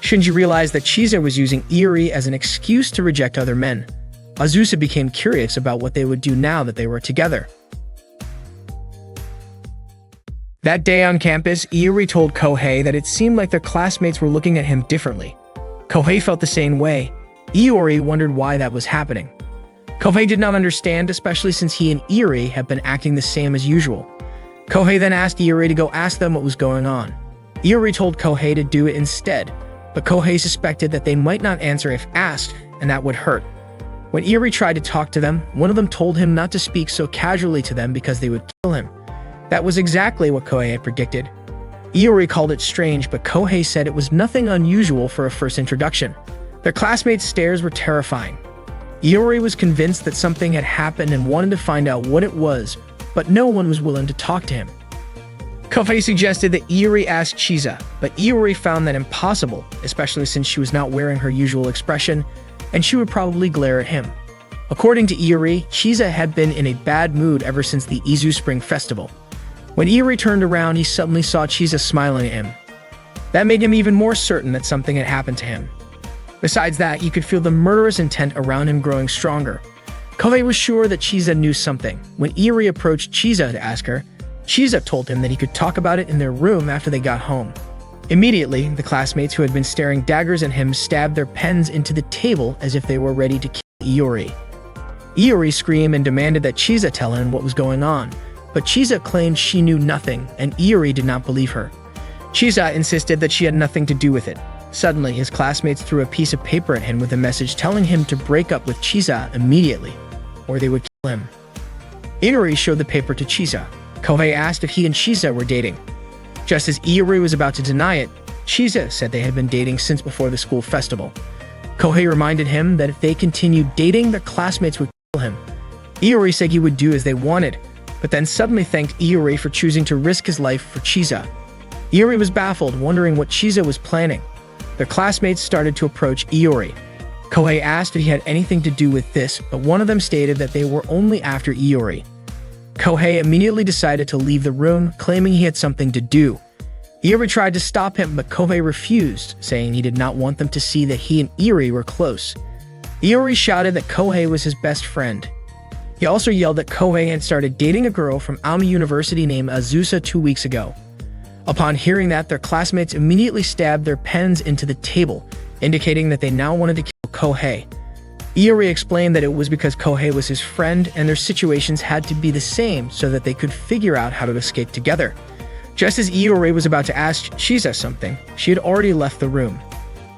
Shinji realized that Chisa was using Iori as an excuse to reject other men. Azusa became curious about what they would do now that they were together. That day on campus, Iori told Kohei that it seemed like their classmates were looking at him differently. Kohei felt the same way. Iori wondered why that was happening. Kohei did not understand, especially since he and Iori had been acting the same as usual. Kohei then asked Iori to go ask them what was going on. Iori told Kohei to do it instead, but Kohei suspected that they might not answer if asked, and that would hurt. When Iori tried to talk to them, one of them told him not to speak so casually to them because they would kill him. That was exactly what Kohei had predicted. Iori called it strange, but Kohei said it was nothing unusual for a first introduction. Their classmates' stares were terrifying. Iori was convinced that something had happened and wanted to find out what it was, but no one was willing to talk to him. Kohei suggested that Iori ask Chisa, but Iori found that impossible, especially since she was not wearing her usual expression, and she would probably glare at him. According to Iori, Chisa had been in a bad mood ever since the Izu Spring Festival. When Iori turned around, he suddenly saw Chisa smiling at him. That made him even more certain that something had happened to him. Besides that, he could feel the murderous intent around him growing stronger. Kohei was sure that Chisa knew something. When Iori approached Chisa to ask her, Chisa told him that he could talk about it in their room after they got home. Immediately, the classmates who had been staring daggers at him stabbed their pens into the table as if they were ready to kill Iori. Iori screamed and demanded that Chisa tell him what was going on, but Chisa claimed she knew nothing, and Iori did not believe her. Chisa insisted that she had nothing to do with it. Suddenly, his classmates threw a piece of paper at him with a message telling him to break up with Chisa immediately, or they would kill him. Iori showed the paper to Chisa. Kohei asked if he and Chisa were dating. Just as Iori was about to deny it, Chisa said they had been dating since before the school festival. Kohei reminded him that if they continued dating, their classmates would kill him. Iori said he would do as they wanted, but then suddenly thanked Iori for choosing to risk his life for Chisa. Iori was baffled, wondering what Chisa was planning. Their classmates started to approach Iori. Kohei asked if he had anything to do with this, but one of them stated that they were only after Iori. Kohei immediately decided to leave the room, claiming he had something to do. Iori tried to stop him, but Kohei refused, saying he did not want them to see that he and Iori were close. Iori shouted that Kohei was his best friend. He also yelled that Kohei had started dating a girl from Aomori University named Azusa 2 weeks ago. Upon hearing that, their classmates immediately stabbed their pens into the table, indicating that they now wanted to kill Kohei. Iori explained that it was because Kohei was his friend and their situations had to be the same so that they could figure out how to escape together. Just as Iori was about to ask Chisa something, she had already left the room.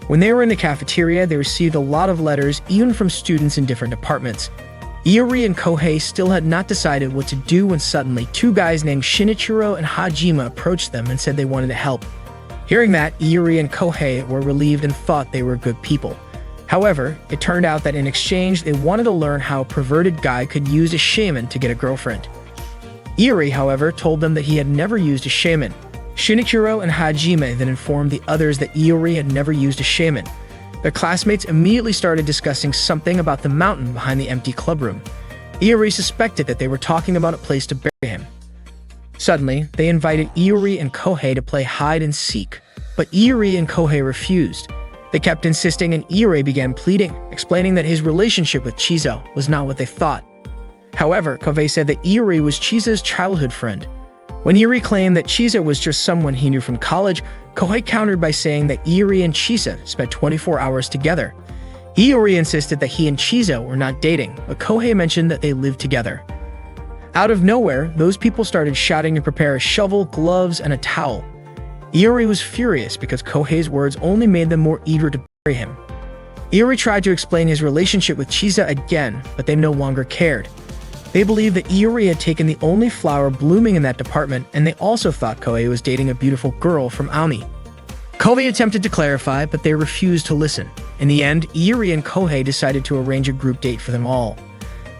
When they were in the cafeteria, they received a lot of letters, even from students in different departments. Iori and Kohei still had not decided what to do when suddenly 2 guys named Shinichiro and Hajime approached them and said they wanted to help. Hearing that, Iori and Kohei were relieved and thought they were good people. However, it turned out that in exchange, they wanted to learn how a perverted guy could use a shaman to get a girlfriend. Iori, however, told them that he had never used a shaman. Shinichiro and Hajime then informed the others that Iori had never used a shaman. Their classmates immediately started discussing something about the mountain behind the empty clubroom. Iori suspected that they were talking about a place to bury him. Suddenly, they invited Iori and Kohei to play hide and seek, but Iori and Kohei refused. They kept insisting and Iori began pleading, explaining that his relationship with Chisa was not what they thought. However, Kohei said that Iori was Chisa's childhood friend. When Iori claimed that Chisa was just someone he knew from college, Kohei countered by saying that Iori and Chisa spent 24 hours together. Iori insisted that he and Chisa were not dating, but Kohei mentioned that they lived together. Out of nowhere, those people started shouting to prepare a shovel, gloves, and a towel. Iori was furious because Kohei's words only made them more eager to bury him. Iori tried to explain his relationship with Chisa again, but they no longer cared. They believed that Iori had taken the only flower blooming in that department, and they also thought Kohei was dating a beautiful girl from Aomori. Kohei attempted to clarify, but they refused to listen. In the end, Iori and Kohei decided to arrange a group date for them all.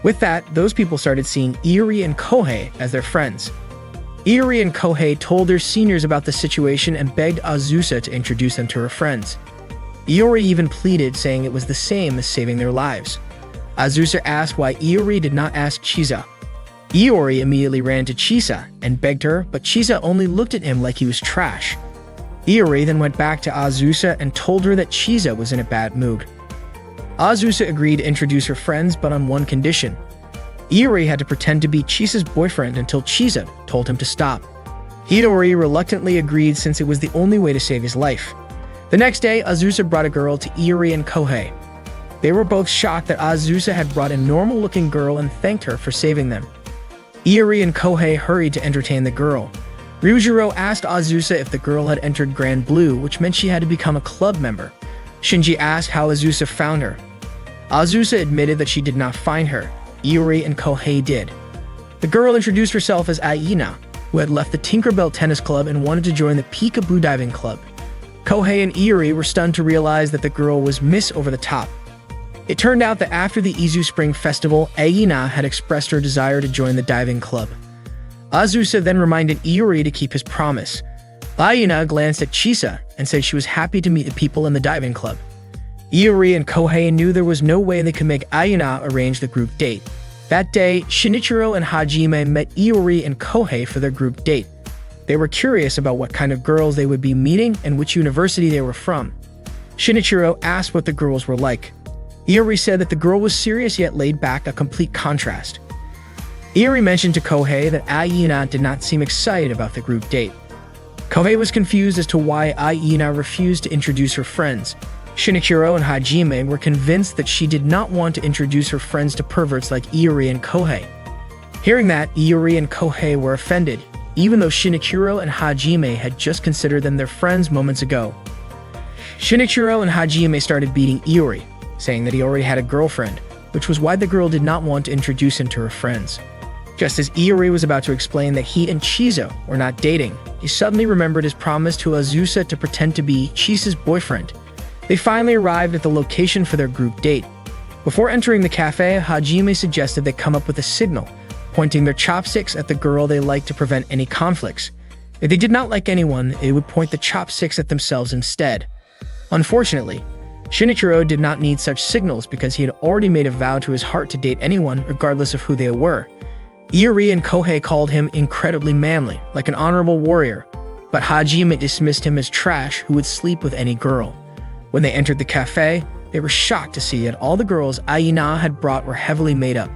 With that, those people started seeing Iori and Kohei as their friends. Iori and Kohei told their seniors about the situation and begged Azusa to introduce them to her friends. Iori even pleaded, saying it was the same as saving their lives. Azusa asked why Iori did not ask Chisa. Iori immediately ran to Chisa and begged her, but Chisa only looked at him like he was trash. Iori then went back to Azusa and told her that Chisa was in a bad mood. Azusa agreed to introduce her friends, but on one condition. Iori had to pretend to be Chisa's boyfriend until Chisa told him to stop. Hidori reluctantly agreed since it was the only way to save his life. The next day, Azusa brought a girl to Iori and Kohei. They were both shocked that Azusa had brought a normal-looking girl and thanked her for saving them. Iori and Kohei hurried to entertain the girl. Ryujiro asked Azusa if the girl had entered Grand Blue, which meant she had to become a club member. Shinji asked how Azusa found her. Azusa admitted that she did not find her. Iori and Kohei did. The girl introduced herself as Aina, who had left the Tinkerbell Tennis Club and wanted to join the Peekaboo Diving Club. Kohei and Iori were stunned to realize that the girl was Miss Over the Top. It turned out that after the Izu Spring Festival, Aina had expressed her desire to join the diving club. Azusa then reminded Iori to keep his promise. Aina glanced at Chisa and said she was happy to meet the people in the diving club. Iori and Kohei knew there was no way they could make Aina arrange the group date. That day, Shinichiro and Hajime met Iori and Kohei for their group date. They were curious about what kind of girls they would be meeting and which university they were from. Shinichiro asked what the girls were like. Iori said that the girl was serious yet laid back, a complete contrast. Iori mentioned to Kohei that Aina did not seem excited about the group date. Kohei was confused as to why Aina refused to introduce her friends. Shinichiro and Hajime were convinced that she did not want to introduce her friends to perverts like Iori and Kohei. Hearing that, Iori and Kohei were offended, even though Shinichiro and Hajime had just considered them their friends moments ago. Shinichiro and Hajime started beating Iori, saying that he already had a girlfriend, which was why the girl did not want to introduce him to her friends. Just as Iori was about to explain that he and Chizo were not dating, he suddenly remembered his promise to Azusa to pretend to be Chisa's boyfriend. They finally arrived at the location for their group date. Before entering the cafe, Hajime suggested they come up with a signal, pointing their chopsticks at the girl they liked to prevent any conflicts. If they did not like anyone, they would point the chopsticks at themselves instead. Unfortunately, Shinichiro did not need such signals because he had already made a vow to his heart to date anyone regardless of who they were. Iori and Kohei called him incredibly manly, like an honorable warrior, but Hajime dismissed him as trash who would sleep with any girl. When they entered the cafe, they were shocked to see that all the girls Aina had brought were heavily made up.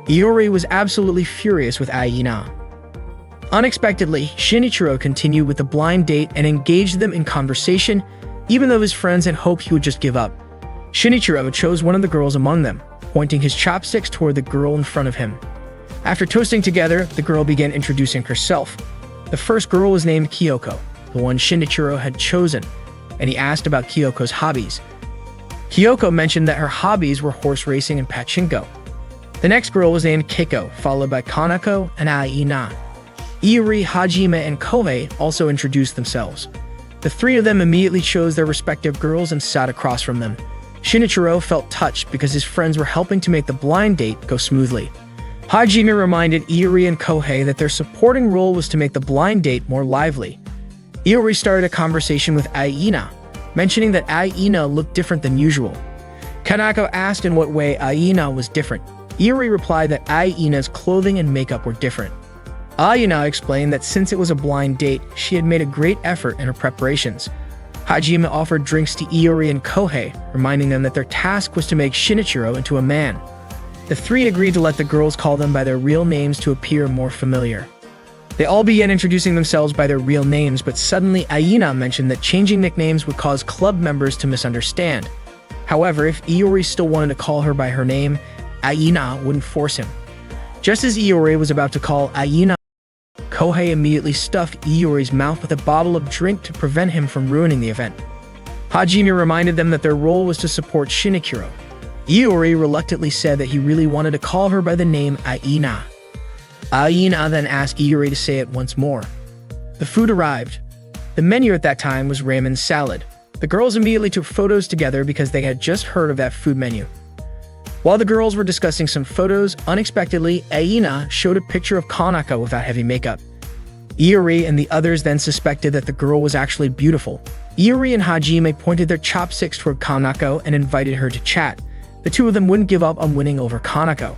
Iori was absolutely furious with Aina. Unexpectedly, Shinichiro continued with the blind date and engaged them in conversation, even though his friends had hoped he would just give up. Shinichiro chose one of the girls among them, pointing his chopsticks toward the girl in front of him. After toasting together, the girl began introducing herself. The first girl was named Kyoko, the one Shinichiro had chosen, and he asked about Kyoko's hobbies. Kyoko mentioned that her hobbies were horse racing and pachinko. The next girl was named Keiko, followed by Kanako and Aina. Iori, Hajime, and Kohei also introduced themselves. The three of them immediately chose their respective girls and sat across from them. Shinichiro felt touched because his friends were helping to make the blind date go smoothly. Hajime reminded Iori and Kohei that their supporting role was to make the blind date more lively. Iori started a conversation with Aina, mentioning that Aina looked different than usual. Kanako asked in what way Aina was different. Iori replied that Aina's clothing and makeup were different. Aina explained that since it was a blind date, she had made a great effort in her preparations. Hajime offered drinks to Iori and Kohei, reminding them that their task was to make Shinichiro into a man. The three agreed to let the girls call them by their real names to appear more familiar. They all began introducing themselves by their real names, but suddenly Aina mentioned that changing nicknames would cause club members to misunderstand. However, if Iori still wanted to call her by her name, Aina wouldn't force him. Just as Iori was about to call Aina, Kohei immediately stuffed Iori's mouth with a bottle of drink to prevent him from ruining the event. Hajime reminded them that their role was to support Shinichiro. Iori reluctantly said that he really wanted to call her by the name Aina. Aina then asked Iori to say it once more. The food arrived. The menu at that time was ramen salad. The girls immediately took photos together because they had just heard of that food menu. While the girls were discussing some photos, unexpectedly, Aina showed a picture of Kanako without heavy makeup. Iori and the others then suspected that the girl was actually beautiful. Iori and Hajime pointed their chopsticks toward Kanako and invited her to chat. The two of them wouldn't give up on winning over Kanako.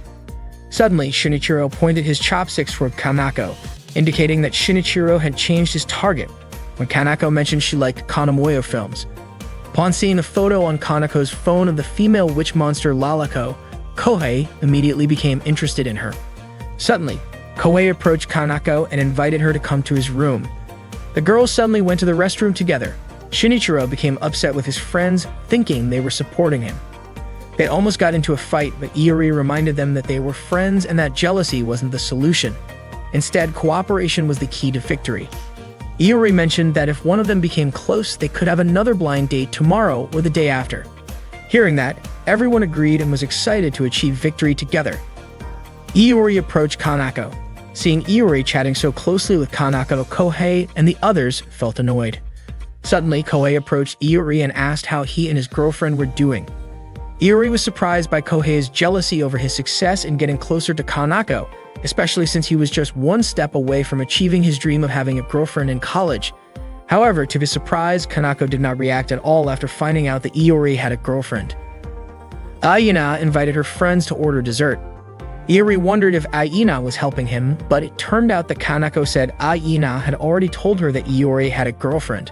Suddenly, Shinichiro pointed his chopsticks toward Kanako, indicating that Shinichiro had changed his target when Kanako mentioned she liked Kanamoyo films. Upon seeing a photo on Kanako's phone of the female witch monster Lalako, Kohei immediately became interested in her. Suddenly, Kohei approached Kanako and invited her to come to his room. The girls suddenly went to the restroom together. Shinichiro became upset with his friends, thinking they were supporting him. They almost got into a fight, but Iori reminded them that they were friends and that jealousy wasn't the solution. Instead, cooperation was the key to victory. Iori mentioned that if one of them became close, they could have another blind date tomorrow or the day after. Hearing that, everyone agreed and was excited to achieve victory together. Iori approached Kanako. Seeing Iori chatting so closely with Kanako, Kohei and the others felt annoyed. Suddenly, Kohei approached Iori and asked how he and his girlfriend were doing. Iori was surprised by Kohei's jealousy over his success in getting closer to Kanako, especially since he was just one step away from achieving his dream of having a girlfriend in college. However, to his surprise, Kanako did not react at all after finding out that Iori had a girlfriend. Aina invited her friends to order dessert. Iori wondered if Aina was helping him, but it turned out that Kanako said Aina had already told her that Iori had a girlfriend.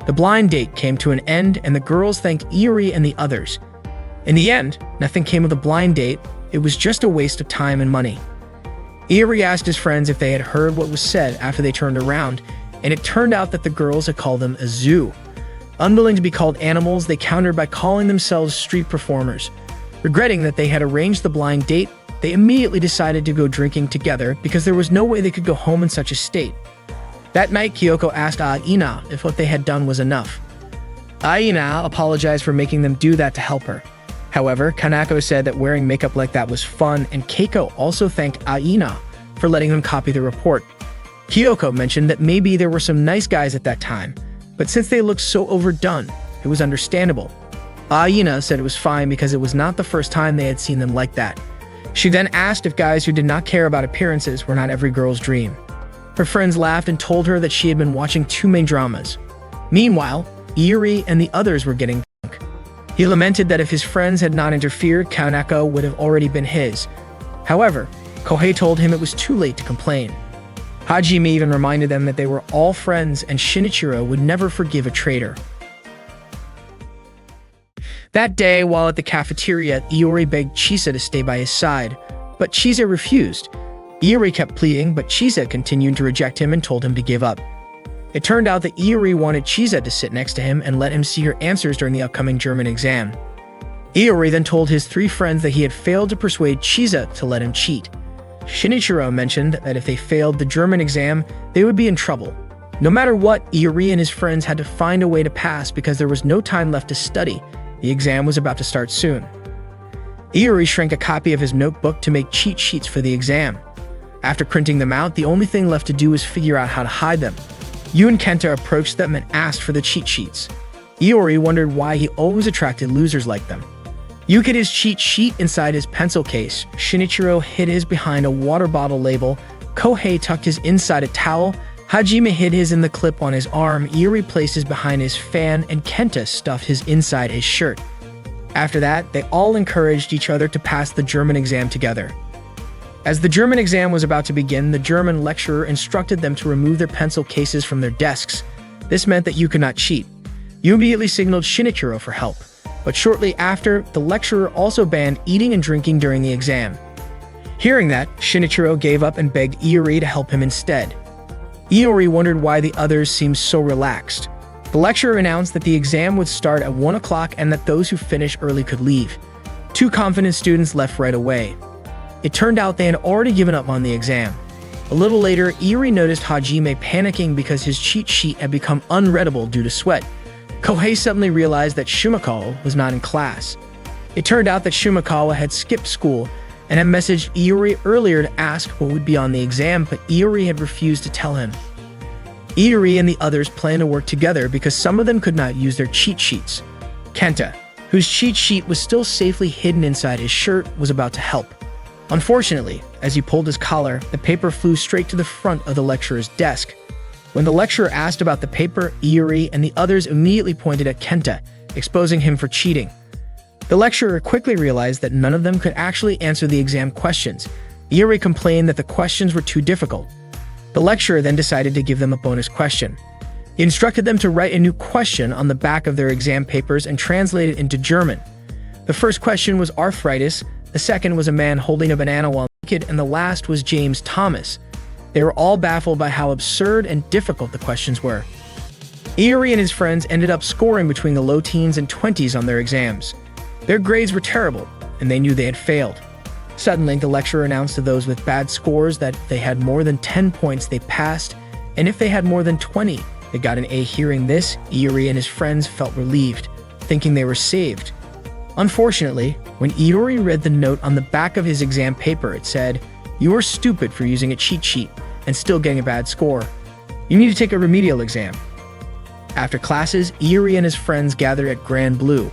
The blind date came to an end, and the girls thanked Iori and the others. In the end, nothing came of the blind date. It was just a waste of time and money. Iori asked his friends if they had heard what was said after they turned around, and it turned out that the girls had called them a zoo. Unwilling to be called animals, they countered by calling themselves street performers. Regretting that they had arranged the blind date, they immediately decided to go drinking together because there was no way they could go home in such a state. That night, Kyoko asked Aina if what they had done was enough. Aina apologized for making them do that to help her. However, Kanako said that wearing makeup like that was fun, and Keiko also thanked Aina for letting them copy the report. Kyoko mentioned that maybe there were some nice guys at that time, but since they looked so overdone, it was understandable. Aina said it was fine because it was not the first time they had seen them like that. She then asked if guys who did not care about appearances were not every girl's dream. Her friends laughed and told her that she had been watching too many dramas. Meanwhile, Iori and the others were getting drunk. He lamented that if his friends had not interfered, Kanako would have already been his. However, Kohei told him it was too late to complain. Hajime even reminded them that they were all friends and Shinichiro would never forgive a traitor. That day, while at the cafeteria, Iori begged Chisa to stay by his side, but Chisa refused. Iori kept pleading, but Chisa continued to reject him and told him to give up. It turned out that Iori wanted Chisa to sit next to him and let him see her answers during the upcoming German exam. Iori then told his three friends that he had failed to persuade Chisa to let him cheat. Shinichiro mentioned that if they failed the German exam, they would be in trouble. No matter what, Iori and his friends had to find a way to pass because there was no time left to study. The exam was about to start soon. Iori shrank a copy of his notebook to make cheat sheets for the exam. After printing them out, the only thing left to do was figure out how to hide them. Yu and Kenta approached them and asked for the cheat sheets. Iori wondered why he always attracted losers like them. Yu hid his cheat sheet inside his pencil case. Shinichiro hid his behind a water bottle label. Kohei tucked his inside a towel. Hajime hid his in the clip on his arm. Iori placed his behind his fan, and Kenta stuffed his inside his shirt. After that, they all encouraged each other to pass the German exam together. As the German exam was about to begin, the German lecturer instructed them to remove their pencil cases from their desks. This meant that Yu could not cheat. Yu immediately signaled Shinichiro for help, but shortly after, the lecturer also banned eating and drinking during the exam. Hearing that, Shinichiro gave up and begged Iori to help him instead. Iori wondered why the others seemed so relaxed. The lecturer announced that the exam would start at 1 o'clock and that those who finished early could leave. Two confident students left right away. It turned out they had already given up on the exam. A little later, Iori noticed Hajime panicking because his cheat sheet had become unreadable due to sweat. Kohei suddenly realized that Shumikawa was not in class. It turned out that Shumikawa had skipped school and had messaged Iori earlier to ask what would be on the exam, but Iori had refused to tell him. Iori and the others planned to work together because some of them could not use their cheat sheets. Kenta, whose cheat sheet was still safely hidden inside his shirt, was about to help. Unfortunately, as he pulled his collar, the paper flew straight to the front of the lecturer's desk. When the lecturer asked about the paper, Iori and the others immediately pointed at Kenta, exposing him for cheating. The lecturer quickly realized that none of them could actually answer the exam questions. Iori complained that the questions were too difficult. The lecturer then decided to give them a bonus question. He instructed them to write a new question on the back of their exam papers and translate it into German. The first question was arthritis, the second was a man holding a banana while naked, and the last was James Thomas. They were all baffled by how absurd and difficult the questions were. Iori and his friends ended up scoring between the low teens and 20s on their exams. Their grades were terrible, and they knew they had failed. Suddenly, the lecturer announced to those with bad scores that if they had more than 10 points, they passed, and if they had more than 20, they got an A. Hearing this, Iori and his friends felt relieved, thinking they were saved. Unfortunately, when Iori read the note on the back of his exam paper, it said, "You are stupid for using a cheat sheet and still getting a bad score. You need to take a remedial exam." After classes, Iori and his friends gathered at Grand Blue.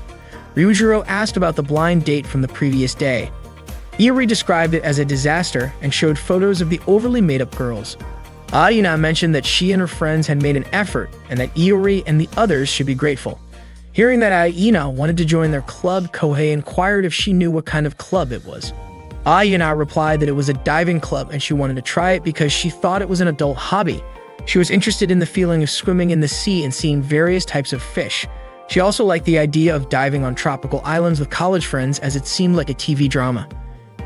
Ryujiro asked about the blind date from the previous day. Iori described it as a disaster and showed photos of the overly made-up girls. Aina mentioned that she and her friends had made an effort and that Iori and the others should be grateful. Hearing that Aina wanted to join their club, Kohei inquired if she knew what kind of club it was. Aina replied that it was a diving club and she wanted to try it because she thought it was an adult hobby. She was interested in the feeling of swimming in the sea and seeing various types of fish. She also liked the idea of diving on tropical islands with college friends as it seemed like a TV drama.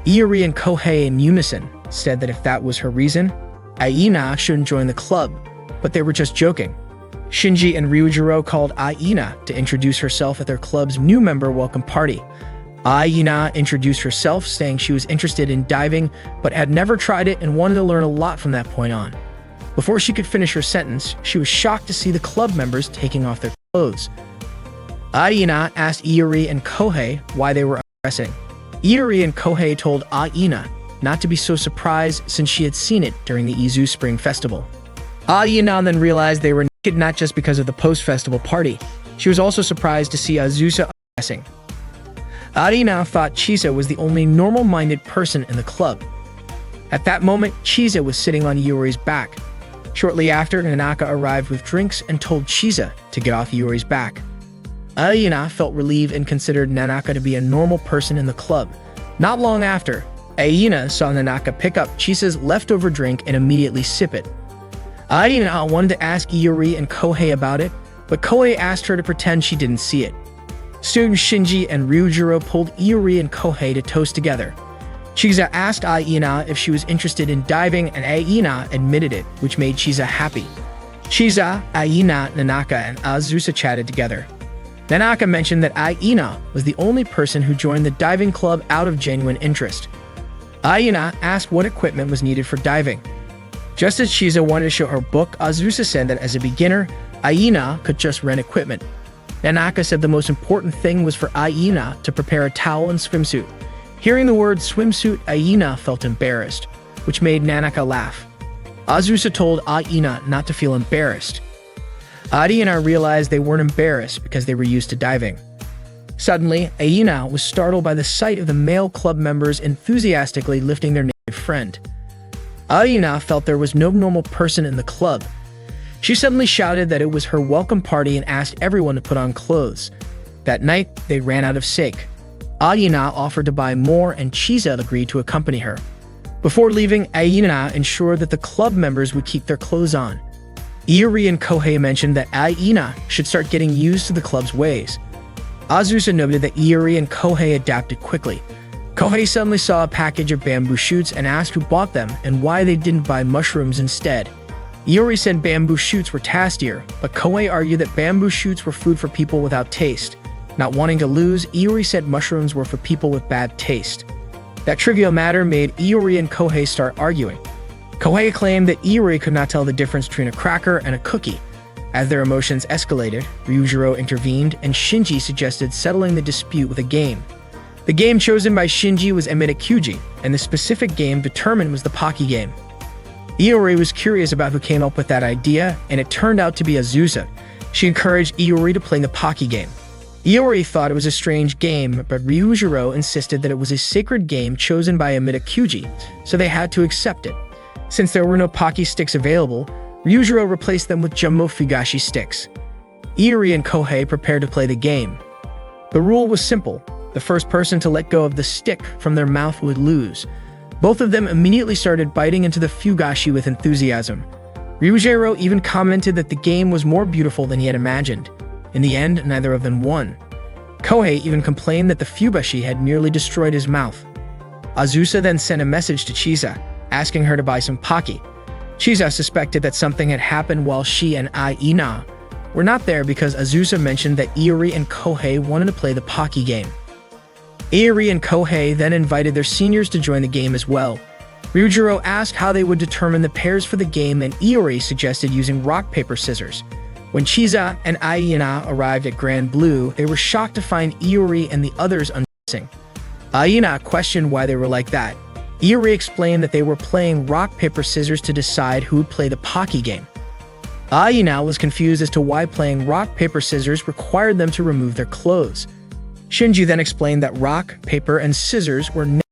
Iori and Kohei in unison said that if that was her reason, Aina shouldn't join the club, but they were just joking. Shinji and Ryujiro called Aina to introduce herself at their club's new member welcome party. Aina introduced herself, saying she was interested in diving but had never tried it and wanted to learn a lot from that point on. Before she could finish her sentence, she was shocked to see the club members taking off their clothes. Aina asked Iori and Kohei why they were undressing. Iori and Kohei told Aina not to be so surprised since she had seen it during the Izu Spring Festival. Aina then realized they were naked not just because of the post-festival party. She was also surprised to see Azusa undressing. Aina thought Chisa was the only normal-minded person in the club. At that moment, Chisa was sitting on Iori's back. Shortly after, Nanaka arrived with drinks and told Chisa to get off Iori's back. Aina felt relieved and considered Nanaka to be a normal person in the club. Not long after, Aina saw Nanaka pick up Chisa's leftover drink and immediately sip it. Aina wanted to ask Iori and Kohei about it, but Kohei asked her to pretend she didn't see it. Soon, Shinji and Ryujiro pulled Iori and Kohei to toast together. Chisa asked Aina if she was interested in diving, and Aina admitted it, which made Chisa happy. Chisa, Aina, Nanaka, and Azusa chatted together. Nanaka mentioned that Aina was the only person who joined the diving club out of genuine interest. Aina asked what equipment was needed for diving. Just as Chisa wanted to show her book, Azusa said that as a beginner, Aina could just rent equipment. Nanaka said the most important thing was for Aina to prepare a towel and swimsuit. Hearing the word swimsuit, Aina felt embarrassed, which made Nanaka laugh. Azusa told Aina not to feel embarrassed. Aina realized they weren't embarrassed because they were used to diving. Suddenly, Aina was startled by the sight of the male club members enthusiastically lifting their naked friend. Aina felt there was no normal person in the club. She suddenly shouted that it was her welcome party and asked everyone to put on clothes. That night, they ran out of sake. Aina offered to buy more and Chisa agreed to accompany her. Before leaving, Aina ensured that the club members would keep their clothes on. Iori and Kohei mentioned that Aina should start getting used to the club's ways. Azusa noted that Iori and Kohei adapted quickly. Kohei suddenly saw a package of bamboo shoots and asked who bought them and why they didn't buy mushrooms instead. Iori said bamboo shoots were tastier, but Kohei argued that bamboo shoots were food for people without taste. Not wanting to lose, Iori said mushrooms were for people with bad taste. That trivial matter made Iori and Kohei start arguing. Kohei claimed that Iori could not tell the difference between a cracker and a cookie. As their emotions escalated, Ryujiro intervened and Shinji suggested settling the dispute with a game. The game chosen by Shinji was Emitakuji, and the specific game determined was the Pocky game. Iori was curious about who came up with that idea, and it turned out to be Azusa. She encouraged Iori to play the Pocky game. Iori thought it was a strange game, but Ryujiro insisted that it was a sacred game chosen by Mitakuji, so they had to accept it. Since there were no Pocky sticks available, Ryujiro replaced them with Jumbo Fugashi sticks. Iori and Kohei prepared to play the game. The rule was simple. The first person to let go of the stick from their mouth would lose. Both of them immediately started biting into the Fugashi with enthusiasm. Ryujiro even commented that the game was more beautiful than he had imagined. In the end, neither of them won. Kohei even complained that the Fugashi had nearly destroyed his mouth. Azusa then sent a message to Chisa, asking her to buy some Pocky. Chisa suspected that something had happened while she and Aina were not there because Azusa mentioned that Iori and Kohei wanted to play the Pocky game. Iori and Kohei then invited their seniors to join the game as well. Ryujiro asked how they would determine the pairs for the game, and Iori suggested using rock, paper, scissors. When Chisa and Aina arrived at Grand Blue, they were shocked to find Iori and the others undressing. Aina questioned why they were like that. Iori explained that they were playing rock, paper, scissors to decide who would play the Pocky game. Aina was confused as to why playing rock, paper, scissors required them to remove their clothes. Shinji then explained that rock, paper, and scissors were naked,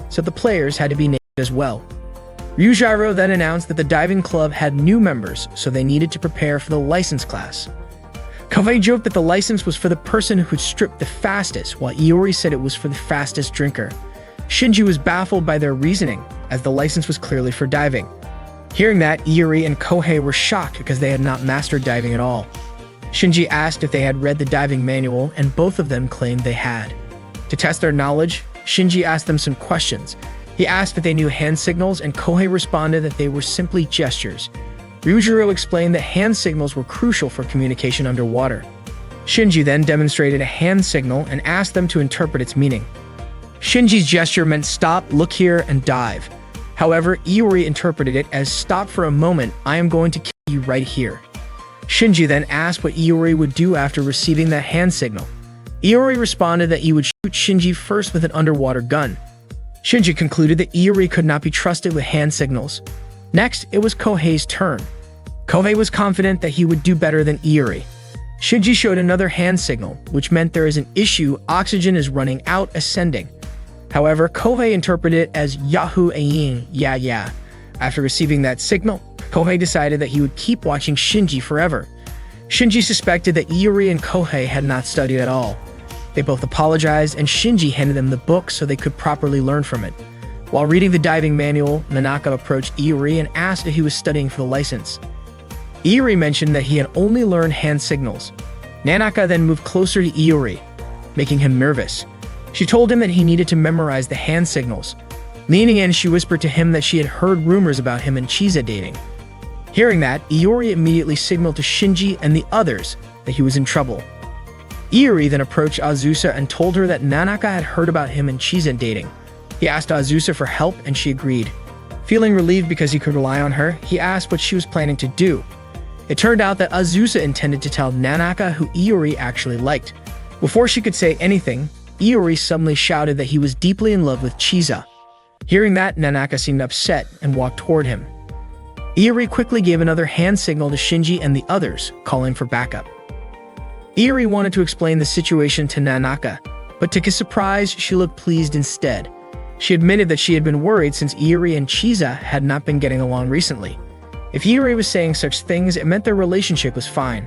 so the players had to be naked as well. Ryujiro then announced that the diving club had new members, so they needed to prepare for the license class. Kohei joked that the license was for the person who could strip the fastest, while Iori said it was for the fastest drinker. Shinji was baffled by their reasoning, as the license was clearly for diving. Hearing that, Iori and Kohei were shocked because they had not mastered diving at all. Shinji asked if they had read the diving manual, and both of them claimed they had. To test their knowledge, Shinji asked them some questions. He asked if they knew hand signals, and Kohei responded that they were simply gestures. Ryujiro explained that hand signals were crucial for communication underwater. Shinji then demonstrated a hand signal and asked them to interpret its meaning. Shinji's gesture meant stop, look here, and dive. However, Iori interpreted it as stop for a moment, I am going to kill you right here. Shinji then asked what Iori would do after receiving that hand signal. Iori responded that he would shoot Shinji first with an underwater gun. Shinji concluded that Iori could not be trusted with hand signals. Next, it was Kohei's turn. Kohei was confident that he would do better than Iori. Shinji showed another hand signal, which meant there is an issue, oxygen is running out, ascending. However, Kohei interpreted it as Yahoo Ayin, yeah. After receiving that signal, Kohei decided that he would keep watching Shinji forever. Shinji suspected that Iori and Kohei had not studied at all. They both apologized, and Shinji handed them the book so they could properly learn from it. While reading the diving manual, Nanaka approached Iori and asked if he was studying for the license. Iori mentioned that he had only learned hand signals. Nanaka then moved closer to Iori, making him nervous. She told him that he needed to memorize the hand signals. Leaning in, she whispered to him that she had heard rumors about him and Chisa dating. Hearing that, Iori immediately signaled to Shinji and the others that he was in trouble. Iori then approached Azusa and told her that Nanaka had heard about him and Chisa dating. He asked Azusa for help, and she agreed. Feeling relieved because he could rely on her, he asked what she was planning to do. It turned out that Azusa intended to tell Nanaka who Iori actually liked. Before she could say anything, Iori suddenly shouted that he was deeply in love with Chisa. Hearing that, Nanaka seemed upset and walked toward him. Iori quickly gave another hand signal to Shinji and the others, calling for backup. Iori wanted to explain the situation to Nanaka, but to his surprise, she looked pleased instead. She admitted that she had been worried since Iori and Chisa had not been getting along recently. If Iori was saying such things, it meant their relationship was fine.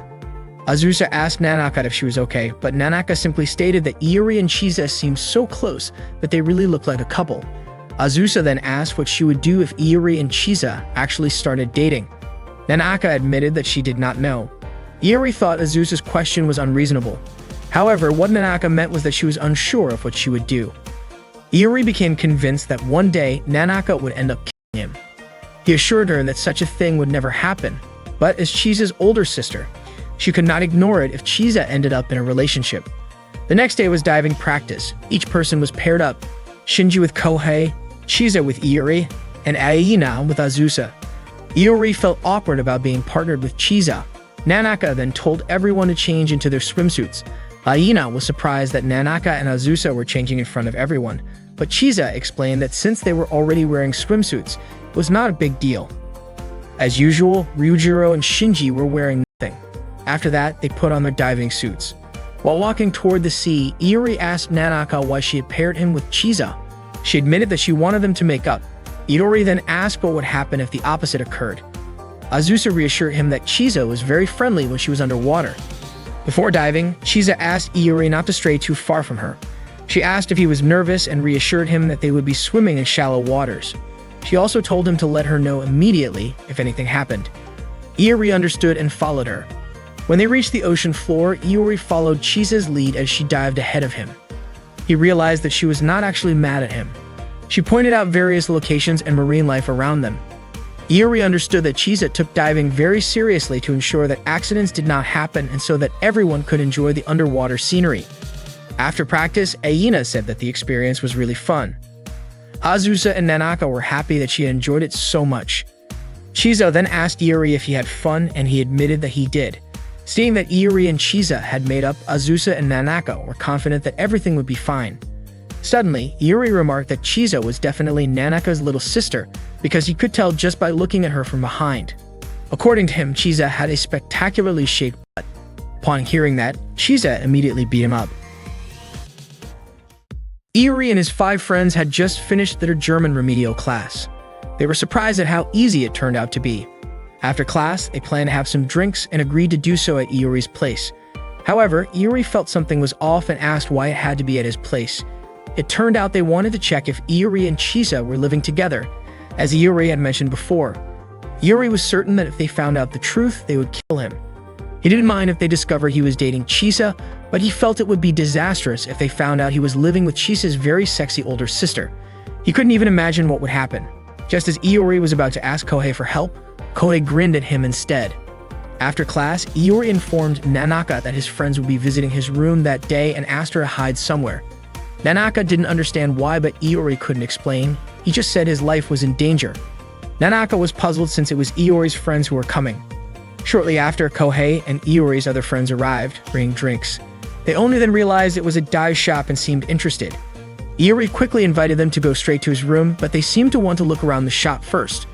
Azusa asked Nanaka if she was okay, but Nanaka simply stated that Iori and Chisa seemed so close that they really looked like a couple. Azusa then asked what she would do if Iori and Chisa actually started dating. Nanaka admitted that she did not know. Iori thought Azusa's question was unreasonable. However, what Nanaka meant was that she was unsure of what she would do. Iori became convinced that one day Nanaka would end up killing him. He assured her that such a thing would never happen, but as Chisa's older sister, she could not ignore it if Chisa ended up in a relationship. The next day was diving practice. Each person was paired up, Shinji with Kohei, Chisa with Iori, and Aina with Azusa. Iori felt awkward about being partnered with Chisa. Nanaka then told everyone to change into their swimsuits. Aina was surprised that Nanaka and Azusa were changing in front of everyone, but Chisa explained that since they were already wearing swimsuits, it was not a big deal. As usual, Ryujiro and Shinji were wearing nothing. After that, they put on their diving suits. While walking toward the sea, Iori asked Nanaka why she had paired him with Chisa. She admitted that she wanted them to make up. Iori then asked what would happen if the opposite occurred. Azusa reassured him that Chisa was very friendly when she was underwater. Before diving, Chisa asked Iori not to stray too far from her. She asked if he was nervous and reassured him that they would be swimming in shallow waters. She also told him to let her know immediately if anything happened. Iori understood and followed her. When they reached the ocean floor, Iori followed Chisa's lead as she dived ahead of him. He realized that she was not actually mad at him. She pointed out various locations and marine life around them. Iori understood that Chisa took diving very seriously to ensure that accidents did not happen and so that everyone could enjoy the underwater scenery. After practice, Aina said that the experience was really fun. Azusa and Nanaka were happy that she had enjoyed it so much. Chisa then asked Iori if he had fun, and he admitted that he did. Seeing that Iori and Chisa had made up, Azusa and Nanaka were confident that everything would be fine. Suddenly, Iori remarked that Chisa was definitely Nanaka's little sister because he could tell just by looking at her from behind. According to him, Chisa had a spectacularly shaped butt. Upon hearing that, Chisa immediately beat him up. Iori and his 5 friends had just finished their German remedial class. They were surprised at how easy it turned out to be. After class, they planned to have some drinks and agreed to do so at Iori's place. However, Iori felt something was off and asked why it had to be at his place. It turned out they wanted to check if Iori and Chisa were living together, as Iori had mentioned before. Iori was certain that if they found out the truth, they would kill him. He didn't mind if they discovered he was dating Chisa, but he felt it would be disastrous if they found out he was living with Chisa's very sexy older sister. He couldn't even imagine what would happen. Just as Iori was about to ask Kohei for help, Kohei grinned at him instead. After class, Iori informed Nanaka that his friends would be visiting his room that day and asked her to hide somewhere. Nanaka didn't understand why, but Iori couldn't explain. He just said his life was in danger. Nanaka was puzzled since it was Iori's friends who were coming. Shortly after, Kohei and Iori's other friends arrived, bringing drinks. They only then realized it was a dive shop and seemed interested. Iori quickly invited them to go straight to his room, but they seemed to want to look around the shop first.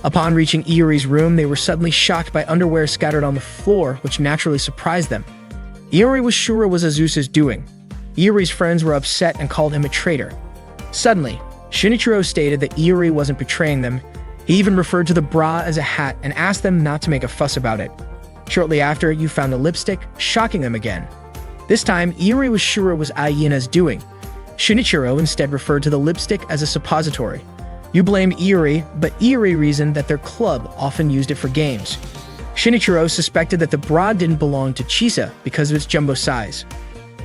Upon reaching Iori's room, they were suddenly shocked by underwear scattered on the floor, which naturally surprised them. Iori was sure it was Azusa's doing. Iori's friends were upset and called him a traitor. Suddenly, Shinichiro stated that Iori wasn't betraying them. He even referred to the bra as a hat and asked them not to make a fuss about it. Shortly after, you found the lipstick, shocking them again. This time, Iori was sure it was Ayina's doing. Shinichiro instead referred to the lipstick as a suppository. You blamed Iori, but Iori reasoned that their club often used it for games. Shinichiro suspected that the bra didn't belong to Chisa because of its jumbo size.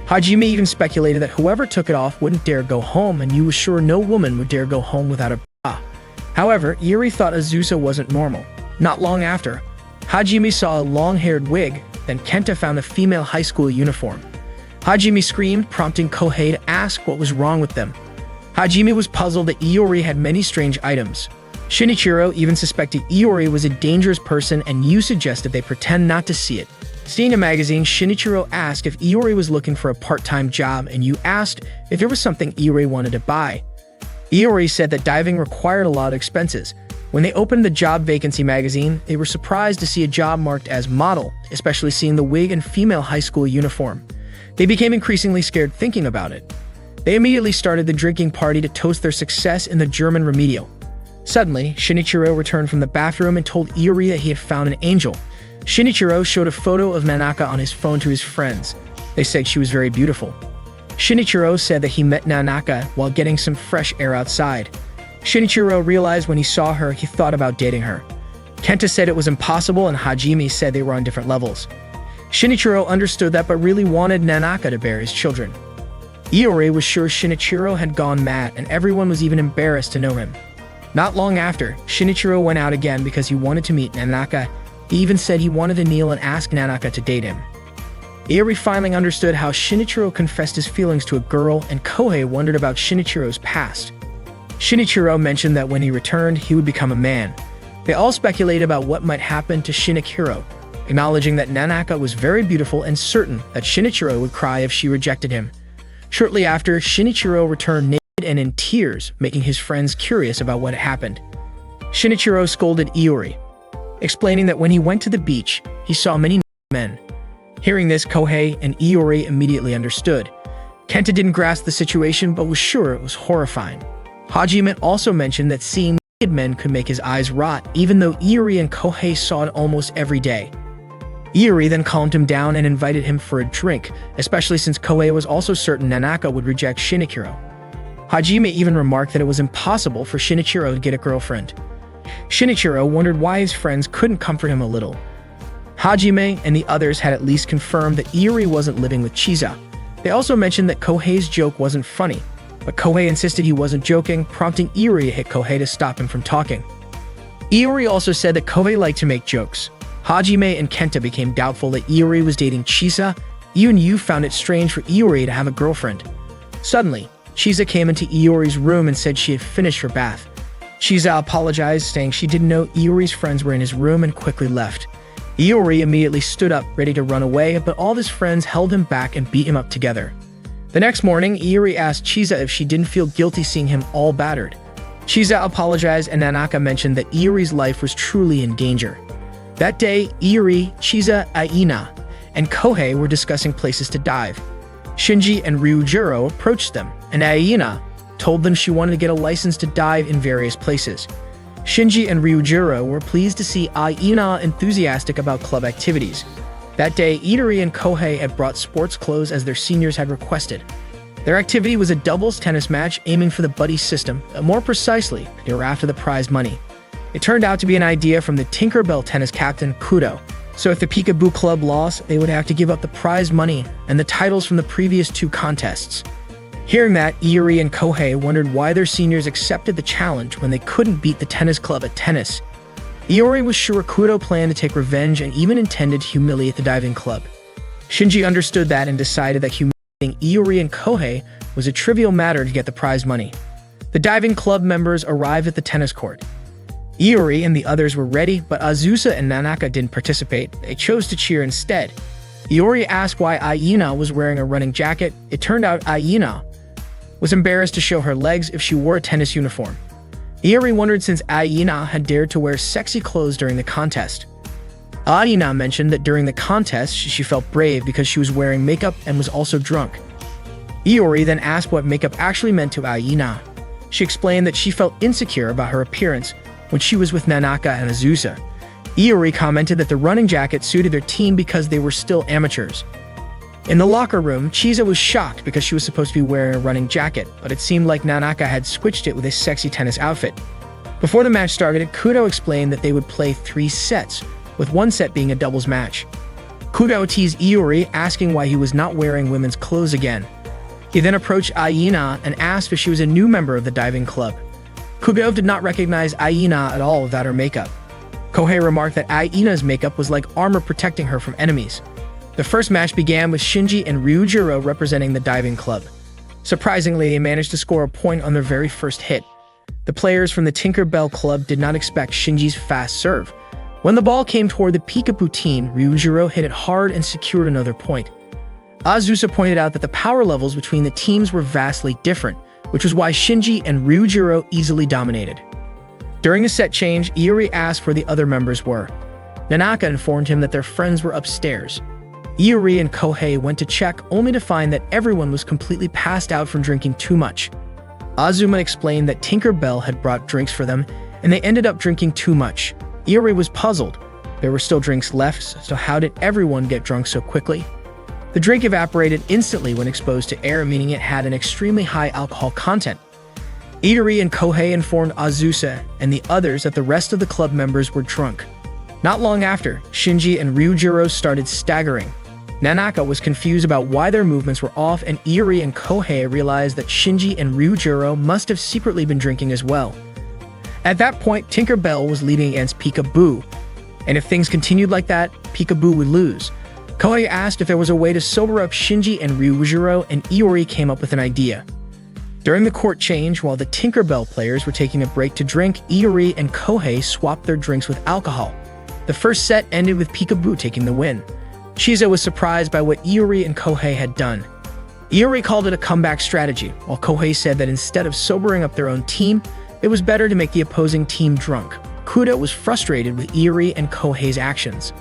Hajime even speculated that whoever took it off wouldn't dare go home, and you was sure no woman would dare go home without a bra. However, Iori thought Azusa wasn't normal. Not long after, Hajime saw a long-haired wig, then Kenta found a female high school uniform. Hajime screamed, prompting Kohei to ask what was wrong with them. Hajime was puzzled that Iori had many strange items. Shinichiro even suspected Iori was a dangerous person, and Yu suggested they pretend not to see it. Seeing a magazine, Shinichiro asked if Iori was looking for a part-time job, and Yu asked if there was something Iori wanted to buy. Iori said that diving required a lot of expenses. When they opened the job vacancy magazine, they were surprised to see a job marked as model, especially seeing the wig and female high school uniform. They became increasingly scared thinking about it. They immediately started the drinking party to toast their success in the German remedial. Suddenly, Shinichiro returned from the bathroom and told Iori that he had found an angel. Shinichiro showed a photo of Nanaka on his phone to his friends. They said she was very beautiful. Shinichiro said that he met Nanaka while getting some fresh air outside. Shinichiro realized when he saw her, he thought about dating her. Kenta said it was impossible, and Hajime said they were on different levels. Shinichiro understood that but really wanted Nanaka to bear his children. Iori was sure Shinichiro had gone mad, and everyone was even embarrassed to know him. Not long after, Shinichiro went out again because he wanted to meet Nanaka. He even said he wanted to kneel and ask Nanaka to date him. Iori finally understood how Shinichiro confessed his feelings to a girl, and Kohei wondered about Shinichiro's past. Shinichiro mentioned that when he returned, he would become a man. They all speculated about what might happen to Shinichiro, acknowledging that Nanaka was very beautiful and certain that Shinichiro would cry if she rejected him. Shortly after, Shinichiro returned naked and in tears, making his friends curious about what had happened. Shinichiro scolded Iori. explaining that when he went to the beach, he saw many men. Hearing this, Kohei and Iori immediately understood. Kenta didn't grasp the situation but was sure it was horrifying. Hajime also mentioned that seeing naked men could make his eyes rot, even though Iori and Kohei saw it almost every day. Iori then calmed him down and invited him for a drink, especially since Kohei was also certain Nanaka would reject Shinichiro. Hajime even remarked that it was impossible for Shinichiro to get a girlfriend. Shinichiro wondered why his friends couldn't comfort him a little. Hajime and the others had at least confirmed that Iori wasn't living with Chisa. They also mentioned that Kohei's joke wasn't funny, but Kohei insisted he wasn't joking, prompting Iori to hit Kohei to stop him from talking. Iori also said that Kohei liked to make jokes. Hajime and Kenta became doubtful that Iori was dating Chisa. Even Yu found it strange for Iori to have a girlfriend. Suddenly, Chisa came into Iori's room and said she had finished her bath. Chisa apologized, saying she didn't know Iori's friends were in his room and quickly left. Iori immediately stood up, ready to run away, but all of his friends held him back and beat him up together. The next morning, Iori asked Chisa if she didn't feel guilty seeing him all battered. Chisa apologized and Nanaka mentioned that Iori's life was truly in danger. That day, Iori, Chisa, Aina, and Kohei were discussing places to dive. Shinji and Ryujiro approached them, and Aina told them she wanted to get a license to dive in various places. Shinji and Ryujiro were pleased to see Aina enthusiastic about club activities. That day, Itari and Kohei had brought sports clothes as their seniors had requested. Their activity was a doubles tennis match aiming for the buddy system, more precisely, they were after the prize money. It turned out to be an idea from the Tinkerbell tennis captain, Kudo. So if the Peekaboo Club lost, they would have to give up the prize money and the titles from the previous two contests. Hearing that, Iori and Kohei wondered why their seniors accepted the challenge when they couldn't beat the tennis club at tennis. Iori was sure Kudo planned to take revenge and even intended to humiliate the diving club. Shinji understood that and decided that humiliating Iori and Kohei was a trivial matter to get the prize money. The diving club members arrived at the tennis court. Iori and the others were ready, but Azusa and Nanaka didn't participate. They chose to cheer instead. Iori asked why Aina was wearing a running jacket. It turned out Aina was embarrassed to show her legs if she wore a tennis uniform. Iori wondered since Aina had dared to wear sexy clothes during the contest. Aina mentioned that during the contest, she felt brave because she was wearing makeup and was also drunk. Iori then asked what makeup actually meant to Aina. She explained that she felt insecure about her appearance when she was with Nanaka and Azusa. Iori commented that the running jacket suited their team because they were still amateurs. In the locker room, Chisa was shocked because she was supposed to be wearing a running jacket, but it seemed like Nanaka had switched it with a sexy tennis outfit. Before the match started, Kudo explained that they would play 3 sets, with one set being a doubles match. Kudo teased Iori, asking why he was not wearing women's clothes again. He then approached Aina and asked if she was a new member of the diving club. Kudo did not recognize Aina at all without her makeup. Kohei remarked that Aina's makeup was like armor protecting her from enemies. The first match began with Shinji and Ryujiro representing the diving club. Surprisingly, they managed to score a point on their very first hit. The players from the Tinkerbell Club did not expect Shinji's fast serve. When the ball came toward the Peekaboo team, Ryujiro hit it hard and secured another point. Azusa pointed out that the power levels between the teams were vastly different, which was why Shinji and Ryujiro easily dominated. During the set change, Iori asked where the other members were. Nanaka informed him that their friends were upstairs. Iori and Kohei went to check, only to find that everyone was completely passed out from drinking too much. Azuma explained that Tinkerbell had brought drinks for them, and they ended up drinking too much. Iori was puzzled. There were still drinks left, so how did everyone get drunk so quickly? The drink evaporated instantly when exposed to air, meaning it had an extremely high alcohol content. Itari and Kohei informed Azusa and the others that the rest of the club members were drunk. Not long after, Shinji and Ryujiro started staggering. Nanaka was confused about why their movements were off, and Iori and Kohei realized that Shinji and Ryujiro must have secretly been drinking as well. At that point, Tinkerbell was leading against Peekaboo, and if things continued like that, Peekaboo would lose. Kohei asked if there was a way to sober up Shinji and Ryujiro, and Iori came up with an idea. During the court change, while the Tinkerbell players were taking a break to drink, Iori and Kohei swapped their drinks with alcohol. The first set ended with Peekaboo taking the win. Chisa was surprised by what Iori and Kohei had done. Iori called it a comeback strategy, while Kohei said that instead of sobering up their own team, it was better to make the opposing team drunk. Kudo was frustrated with Iori and Kohei's actions.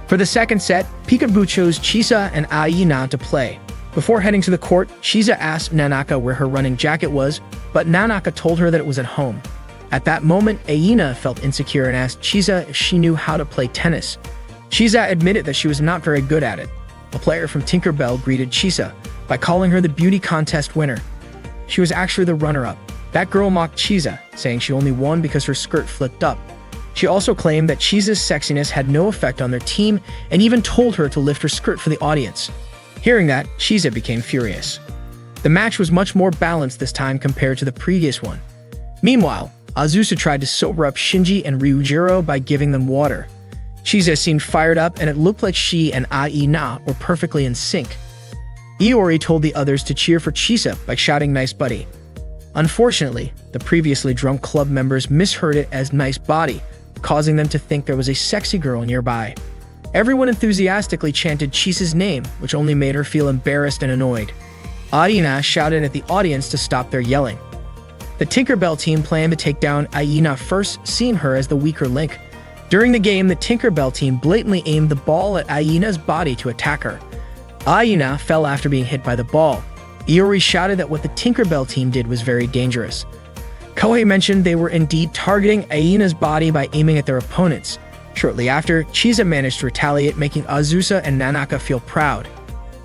For the second set, Peekaboo chose Chisa and Aina to play. Before heading to the court, Chisa asked Nanaka where her running jacket was, but Nanaka told her that it was at home. At that moment, Aina felt insecure and asked Chisa if she knew how to play tennis. Chisa admitted that she was not very good at it. A player from Tinkerbell greeted Chisa by calling her the beauty contest winner. She was actually the runner-up. That girl mocked Chisa, saying she only won because her skirt flipped up. She also claimed that Chisa's sexiness had no effect on their team and even told her to lift her skirt for the audience. Hearing that, Chisa became furious. The match was much more balanced this time compared to the previous one. Meanwhile, Azusa tried to sober up Shinji and Ryujiro by giving them water. Chisa seemed fired up and it looked like she and Aina were perfectly in sync. Iori told the others to cheer for Chisa by shouting "Nice buddy." Unfortunately, the previously drunk club members misheard it as "nice body," causing them to think there was a sexy girl nearby. Everyone enthusiastically chanted Chisa's name, which only made her feel embarrassed and annoyed. Aina shouted at the audience to stop their yelling. The Tinkerbell team planned to take down Aina first, seeing her as the weaker link. During the game, the Tinkerbell team blatantly aimed the ball at Aina's body to attack her. Aina fell after being hit by the ball. Iori shouted that what the Tinkerbell team did was very dangerous. Kohei mentioned they were indeed targeting Aina's body by aiming at their opponents. Shortly after, Chisa managed to retaliate, making Azusa and Nanaka feel proud.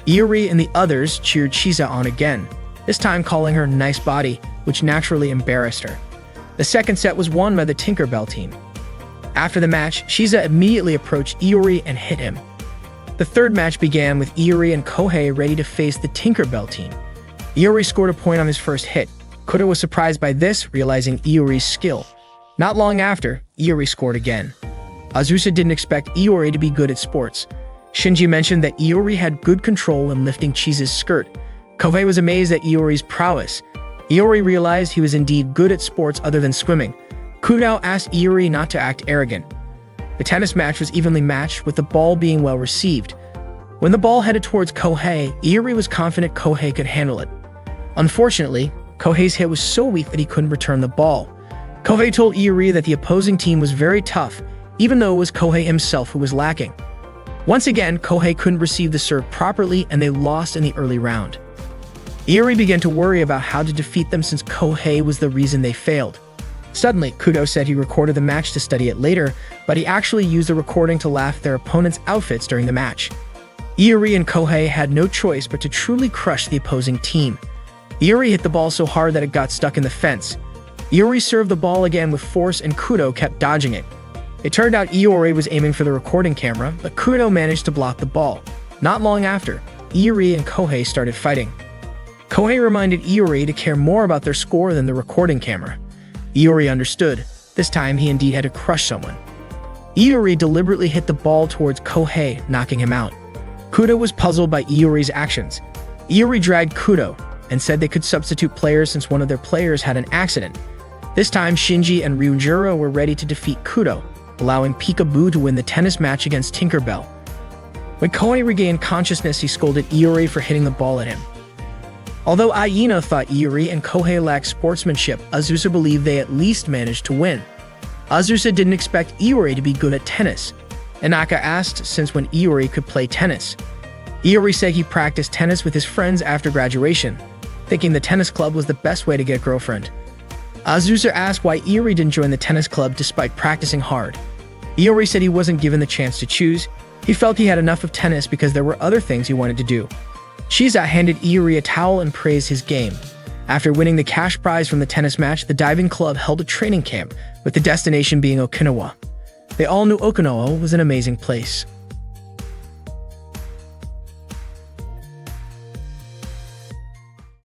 Iori and the others cheered Chisa on again, this time calling her "nice body," which naturally embarrassed her. The second set was won by the Tinkerbell team. After the match, Chisa immediately approached Iori and hit him. The third match began with Iori and Kohei ready to face the Tinkerbell team. Iori scored a point on his first hit. Kudo was surprised by this, realizing Iori's skill. Not long after, Iori scored again. Azusa didn't expect Iori to be good at sports. Shinji mentioned that Iori had good control when lifting Chisa's skirt. Kohei was amazed at Iori's prowess. Iori realized he was indeed good at sports other than swimming. Kudo asked Iori not to act arrogant. The tennis match was evenly matched, with the ball being well received. When the ball headed towards Kohei, Iori was confident Kohei could handle it. Unfortunately, Kohei's hit was so weak that he couldn't return the ball. Kohei told Iori that the opposing team was very tough, even though it was Kohei himself who was lacking. Once again, Kohei couldn't receive the serve properly and they lost in the early round. Iori began to worry about how to defeat them since Kohei was the reason they failed. Suddenly, Kudo said he recorded the match to study it later, but he actually used the recording to laugh at their opponents' outfits during the match. Iori and Kohei had no choice but to truly crush the opposing team. Iori hit the ball so hard that it got stuck in the fence. Iori served the ball again with force and Kudo kept dodging it. It turned out Iori was aiming for the recording camera, but Kudo managed to block the ball. Not long after, Iori and Kohei started fighting. Kohei reminded Iori to care more about their score than the recording camera. Iori understood. This time he indeed had to crush someone. Iori deliberately hit the ball towards Kohei, knocking him out. Kudo was puzzled by Iori's actions. Iori dragged Kudo and said they could substitute players since one of their players had an accident. This time, Shinji and Ryujiro were ready to defeat Kudo, allowing Peekaboo to win the tennis match against Tinkerbell. When Kohei regained consciousness, he scolded Iori for hitting the ball at him. Although Aina thought Iori and Kohei lacked sportsmanship, Azusa believed they at least managed to win. Azusa didn't expect Iori to be good at tennis. Inaka asked since when Iori could play tennis. Iori said he practiced tennis with his friends after graduation, thinking the tennis club was the best way to get a girlfriend. Azusa asked why Iori didn't join the tennis club despite practicing hard. Iori said he wasn't given the chance to choose. He felt he had enough of tennis because there were other things he wanted to do. Chisa handed Iori a towel and praised his game. After winning the cash prize from the tennis match, the diving club held a training camp, with the destination being Okinawa. They all knew Okinawa was an amazing place.